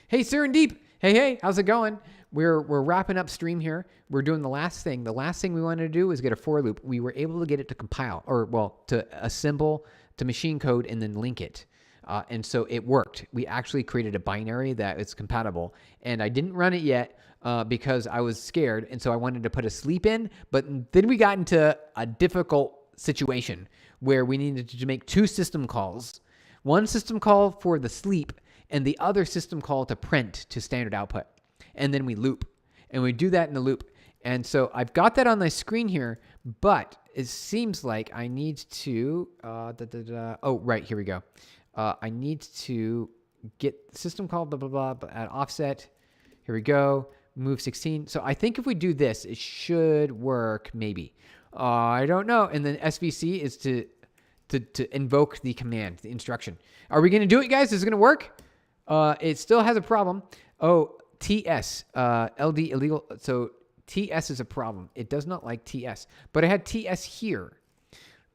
Speaker 1: Hey, Serendeep. Hey, how's it going? We're wrapping up stream here. We're doing the last thing. The last thing we wanted to do was get a for loop. We were able to get it to compile, or to assemble to machine code and then link it. And so it worked. We actually created a binary that is compatible. And I didn't run it yet because I was scared. And so I wanted to put a sleep in. But then we got into a difficult situation where we needed to make two system calls. One system call for the sleep and the other system call to print to standard output. And then we loop. And we do that in the loop. And so I've got that on my screen here, but it seems like I need to... Oh, right, here we go. I need to get system call, blah, blah, blah, at offset. Here we go. Move 16. So I think if we do this, it should work, maybe. I don't know. And then SVC is to invoke the command, the instruction. Are we going to do it, guys? Is it going to work? It still has a problem. Oh, TS, LD illegal. So TS is a problem. It does not like TS. But I had TS here.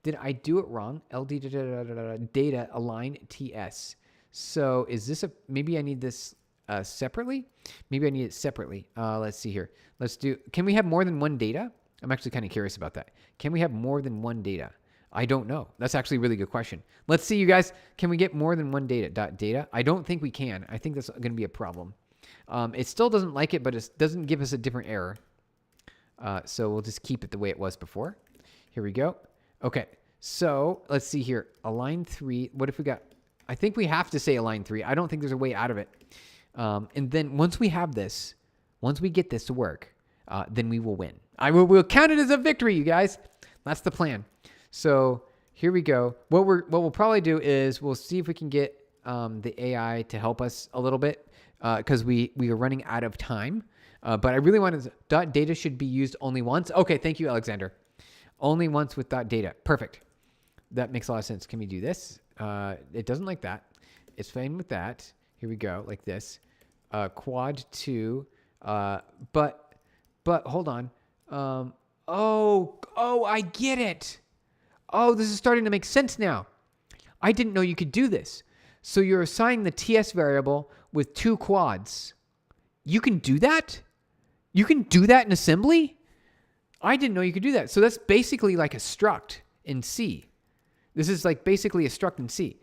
Speaker 1: Did I do it wrong? LD data align TS. So is this maybe I need this separately? Maybe I need it separately. Let's see here. Can we have more than one data? I'm actually kind of curious about that. Can we have more than one data? I don't know. That's actually a really good question. Let's see, you guys. Can we get more than one data? I don't think we can. I think that's going to be a problem. It still doesn't like it, but it doesn't give us a different error. So we'll just keep it the way it was before. Here we go. Okay, so let's see here. Align 3. What if we got... I think we have to say align 3. I don't think there's a way out of it. And then once we have this, once we get this to work, then we will win. We'll count it as a victory, you guys. That's the plan. So here we go. What we'll probably do is we'll see if we can get the AI to help us a little bit because we are running out of time. But I really wanted .data should be used only once. Okay, thank you, Alexander. Only once with .data. Perfect. That makes a lot of sense. Can we do this? It doesn't like that. It's fine with that. Here we go, like this. Quad 2. But hold on. Oh, I get it. Oh, this is starting to make sense now. I didn't know you could do this. So you're assigning the TS variable with 2 quads. You can do that? You can do that in assembly? I didn't know you could do that. So that's basically like a struct in C. This is like basically a struct in C.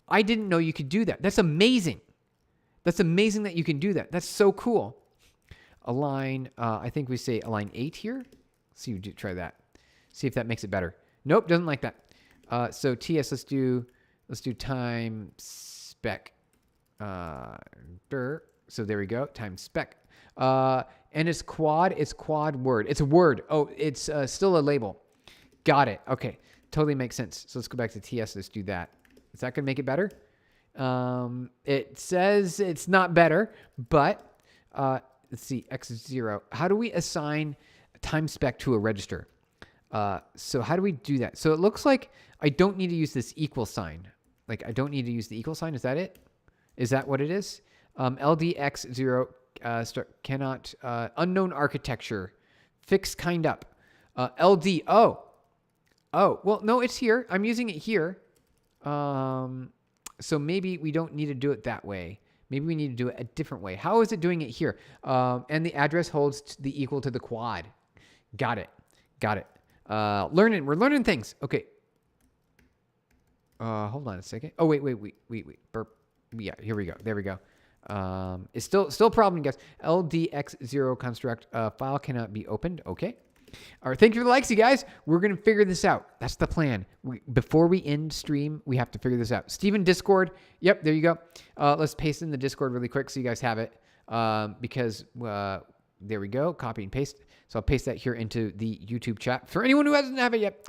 Speaker 1: I didn't know you could do that. That's amazing. That's amazing that you can do that. That's so cool. Align, I think we say align 8 here. Let's see, try that. See if that makes it better. Nope, doesn't like that. So TS, let's do time spec. So there we go, time spec. And it's quad word. It's a word. Oh, it's still a label. Got it. Okay, totally makes sense. So let's go back to TS. Let's do that. Is that gonna make it better? It says it's not better, but let's see, X0. How do we assign time spec to a register? So how do we do that? So it looks like I don't need to use this equal sign. Like I don't need to use the equal sign. Is that it? Is that what it is? LDX0 cannot unknown architecture fix kind up. LD. Oh, well, no, it's here. I'm using it here. So maybe we don't need to do it that way. Maybe we need to do it a different way. How is it doing it here? And the address holds the equal to the quad. Got it. Got it. We're learning things. Okay. Hold on a second. Oh, wait. Burp. Yeah, here we go. There we go. It's still a problem, guys. LDX0 construct file cannot be opened. Okay. All right. Thank you for the likes, you guys. We're going to figure this out. That's the plan. Before we end stream, we have to figure this out. Steven, Discord. Yep, there you go. Let's paste in the Discord really quick so you guys have it. Because there we go. Copy and paste. So I'll paste that here into the YouTube chat for anyone who hasn't have it yet.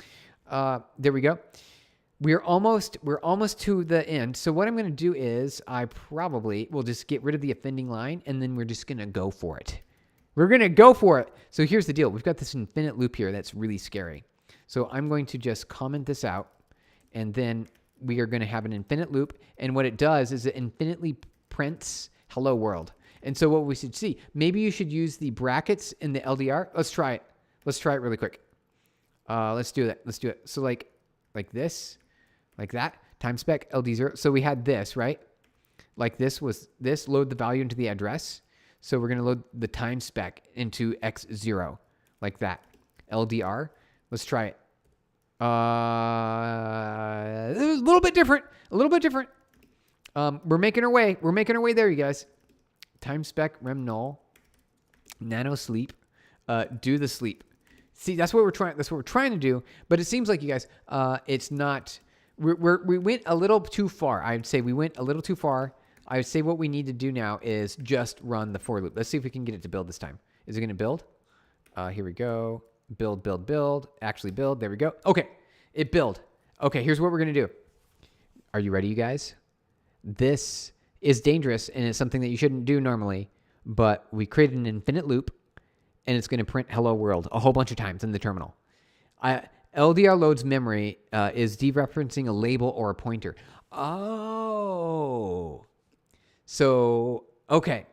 Speaker 1: There we go. We're almost to the end. So what I'm going to do is I probably will just get rid of the offending line, and then we're just going to go for it. We're going to go for it. So here's the deal. We've got this infinite loop here that's really scary. So I'm going to just comment this out, and then we are going to have an infinite loop. And what it does is it infinitely prints hello world. And so what we should see, maybe you should use the brackets in the LDR. Let's try it. Let's try it really quick. Let's do that. Let's do it. So like this, like that, time spec LD0. So we had this, right? Like this was this, load the value into the address. So we're going to load the time spec into X0, like that. LDR. Let's try it. A little bit different. We're making our way. We're making our way there, you guys. Time spec rem null, nano sleep, do the sleep. See, that's what we're trying. That's what we're trying to do. But it seems like you guys, it's not. We went a little too far. I'd say we went a little too far. I would say what we need to do now is just run the for loop. Let's see if we can get it to build this time. Is it going to build? Here we go. Build. Actually build. There we go. Okay, it build. Okay, here's what we're going to do. Are you ready, you guys? This is dangerous, and it's something that you shouldn't do normally, but we created an infinite loop, and it's going to print hello world a whole bunch of times in the terminal. LDR loads memory is dereferencing a label or a pointer. Oh. So, okay.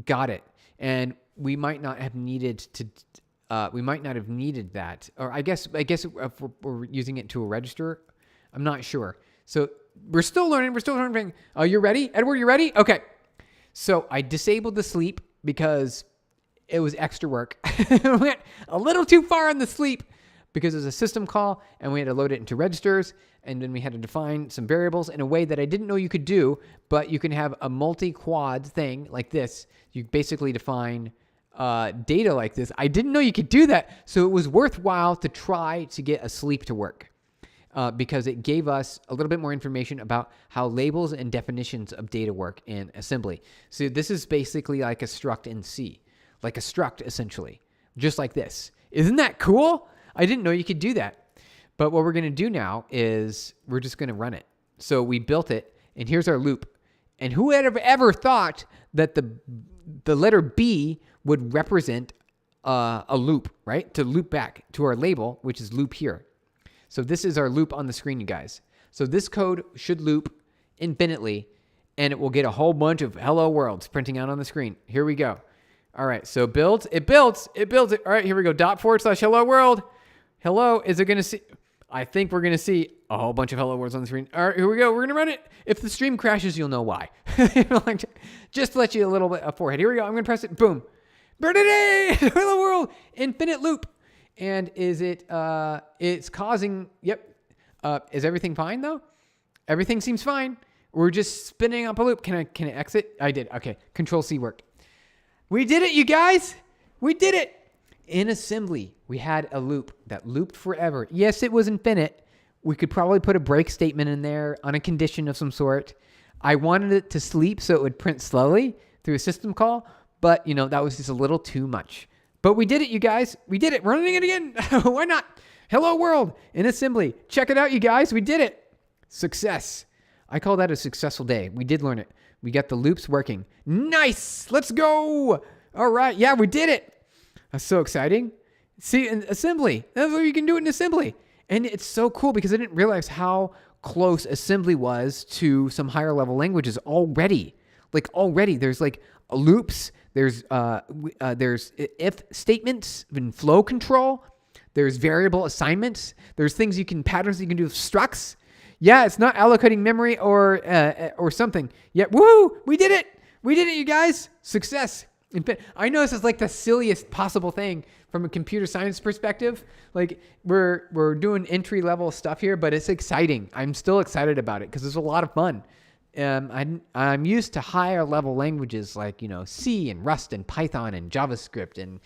Speaker 1: Got it. And we might not have needed to... we might not have needed that. Or I guess if we're using it to a register, I'm not sure. So we're still learning. Oh, you ready? Edward, you ready? Okay. So I disabled the sleep because it was extra work. We went a little too far on the sleep because it was a system call and we had to load it into registers. And then we had to define some variables in a way that I didn't know you could do, but you can have a multi-quad thing like this. You basically define data like this. I didn't know you could do that. So it was worthwhile to try to get a sleep to work because it gave us a little bit more information about how labels and definitions of data work in assembly. So this is basically like a struct in C, like a struct essentially, just like this. Isn't that cool? I didn't know you could do that. But what we're going to do now is we're just going to run it. So we built it, and here's our loop. And who had ever thought that the letter B would represent a loop, right? To loop back to our label, which is loop here. So this is our loop on the screen, you guys. So this code should loop infinitely, and it will get a whole bunch of hello worlds printing out on the screen. Here we go. All right, so builds. It builds it. All right, here we go. ./hello world. Hello, is it going to see... I think we're going to see a whole bunch of hello worlds on the screen. All right, here we go. We're going to run it. If the stream crashes, you'll know why. Just to let you a little bit of forehead. Here we go. I'm going to press it. Boom. Hello world. Infinite loop. And is it, it's causing, yep. Is everything fine though? Everything seems fine. We're just spinning up a loop. Can I exit? I did. Okay. Control C worked. We did it, you guys. We did it. In assembly, we had a loop that looped forever. Yes, it was infinite. We could probably put a break statement in there on a condition of some sort. I wanted it to sleep so it would print slowly through a system call, but that was just a little too much. But we did it, you guys. We did it. We're running it again. Why not? Hello world in assembly. Check it out, you guys. We did it. Success. I call that a successful day. We did learn it. We got the loops working. Nice. Let's go. All right. Yeah, we did it. That's so exciting. See, in assembly, that's what you can do it in assembly. And it's so cool because I didn't realize how close assembly was to some higher level languages already. Like already, there's like loops, there's if statements in flow control, there's variable assignments, there's patterns you can do with structs. Yeah, it's not allocating memory or something. Yeah, woohoo, we did it. We did it, you guys. Success. I know this is like the silliest possible thing from a computer science perspective. Like we're doing entry level stuff here, but it's exciting. I'm still excited about it because it's a lot of fun. I'm used to higher level languages like, C and Rust and Python and JavaScript and,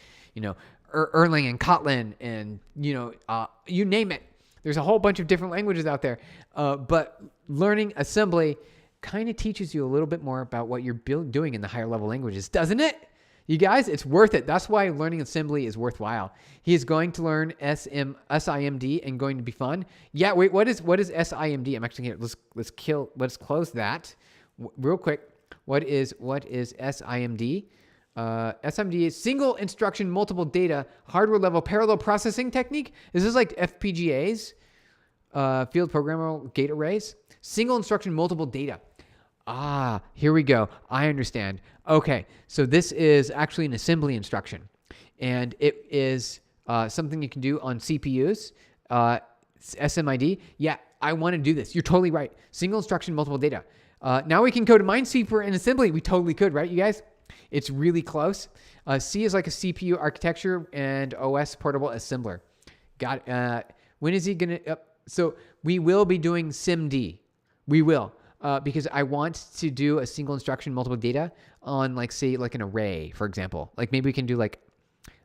Speaker 1: Erlang and Kotlin and, you name it. There's a whole bunch of different languages out there. But learning assembly kind of teaches you a little bit more about what you're doing in the higher level languages, doesn't it? You guys, it's worth it. That's why learning assembly is worthwhile. He is going to learn SIMD and going to be fun. Yeah, wait, what is SIMD? I'm actually here. Let's close that real quick. What is SIMD? SIMD is single instruction, multiple data, hardware level parallel processing technique. Is this like FPGAs? Field programmable gate arrays? Single instruction, multiple data. Here we go. I understand. Okay, so this is actually an assembly instruction, and it is something you can do on CPUs. SIMD. Yeah, I want to do this. You're totally right. Single instruction, multiple data. Now we can code Minesweeper in assembly. We totally could, right, you guys? It's really close. C is like a CPU architecture and OS portable assembler. Got it. When is he going to... So we will be doing SIMD. We will. Because I want to do a single instruction, multiple data on, like, say, like an array, for example. Like maybe we can do like,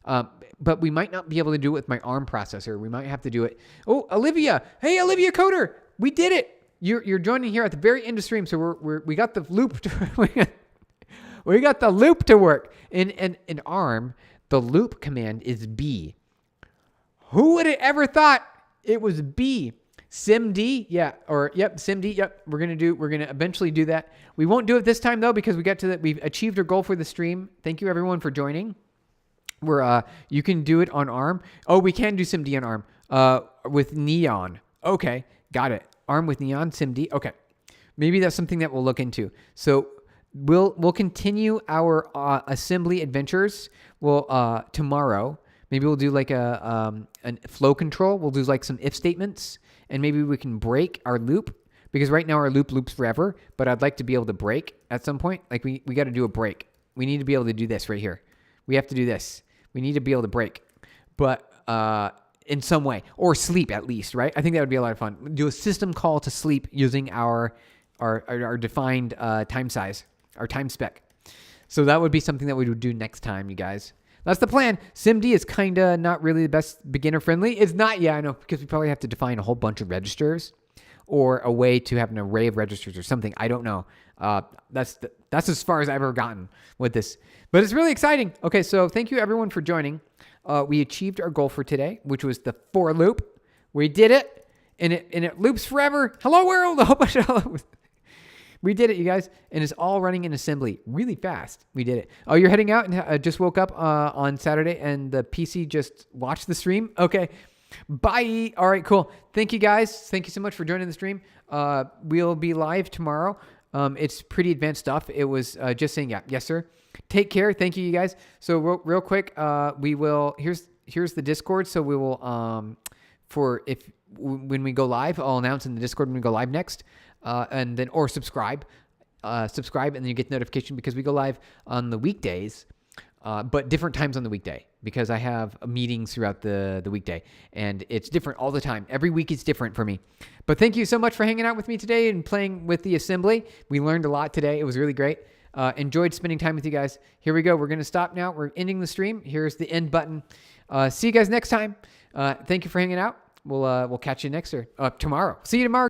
Speaker 1: but we might not be able to do it with my ARM processor. We might have to do it. Oh, Olivia! Hey, Olivia Coder, we did it. You're joining here at the very end of stream, so we got the loop. We got the loop to work. In ARM, the loop command is B. Who would have ever thought it was B? SIMD, yeah, SIMD, yep. We're gonna eventually do that. We won't do it this time though because we've achieved our goal for the stream. Thank you everyone for joining. You can do it on ARM. Oh, we can do SIMD on ARM. With Neon. Okay, got it. ARM with Neon, SIMD. Okay, maybe that's something that we'll look into. So we'll continue our assembly adventures. Tomorrow. Maybe we'll do like a flow control. We'll do like some if statements. And maybe we can break our loop because right now our loop loops forever, but I'd like to be able to break at some point. Like we got to do a break. We need to be able to do this right here. We have to do this. We need to be able to break, but in some way or sleep at least, right? I think that would be a lot of fun. Do a system call to sleep using our defined time size, our time spec. So that would be something that we would do next time, you guys. That's the plan. SIMD is kind of not really the best beginner friendly. It's not, yeah, I know, because we probably have to define a whole bunch of registers or a way to have an array of registers or something. I don't know. That's as far as I've ever gotten with this. But it's really exciting. Okay, so thank you everyone for joining. We achieved our goal for today, which was the for loop. We did it, and it loops forever. Hello world, a whole bunch of hello. We did it, you guys, and it's all running in assembly really fast. We did it. Oh, you're heading out and just woke up on Saturday, and the PC just watched the stream? Okay, bye. All right, cool. Thank you, guys. Thank you so much for joining the stream. We'll be live tomorrow. It's pretty advanced stuff. It was just saying, yeah, yes, sir. Take care. Thank you, you guys. So real quick, we will. Here's the Discord. So we will when we go live, I'll announce in the Discord when we go live next. And then, or subscribe, and then you get notification because we go live on the weekdays, but different times on the weekday because I have meetings throughout the weekday and it's different all the time. Every week is different for me, but thank you so much for hanging out with me today and playing with the assembly. We learned a lot today. It was really great. Enjoyed spending time with you guys. Here we go. We're going to stop now. We're ending the stream. Here's the end button. See you guys next time. Thank you for hanging out. We'll catch you tomorrow. See you tomorrow.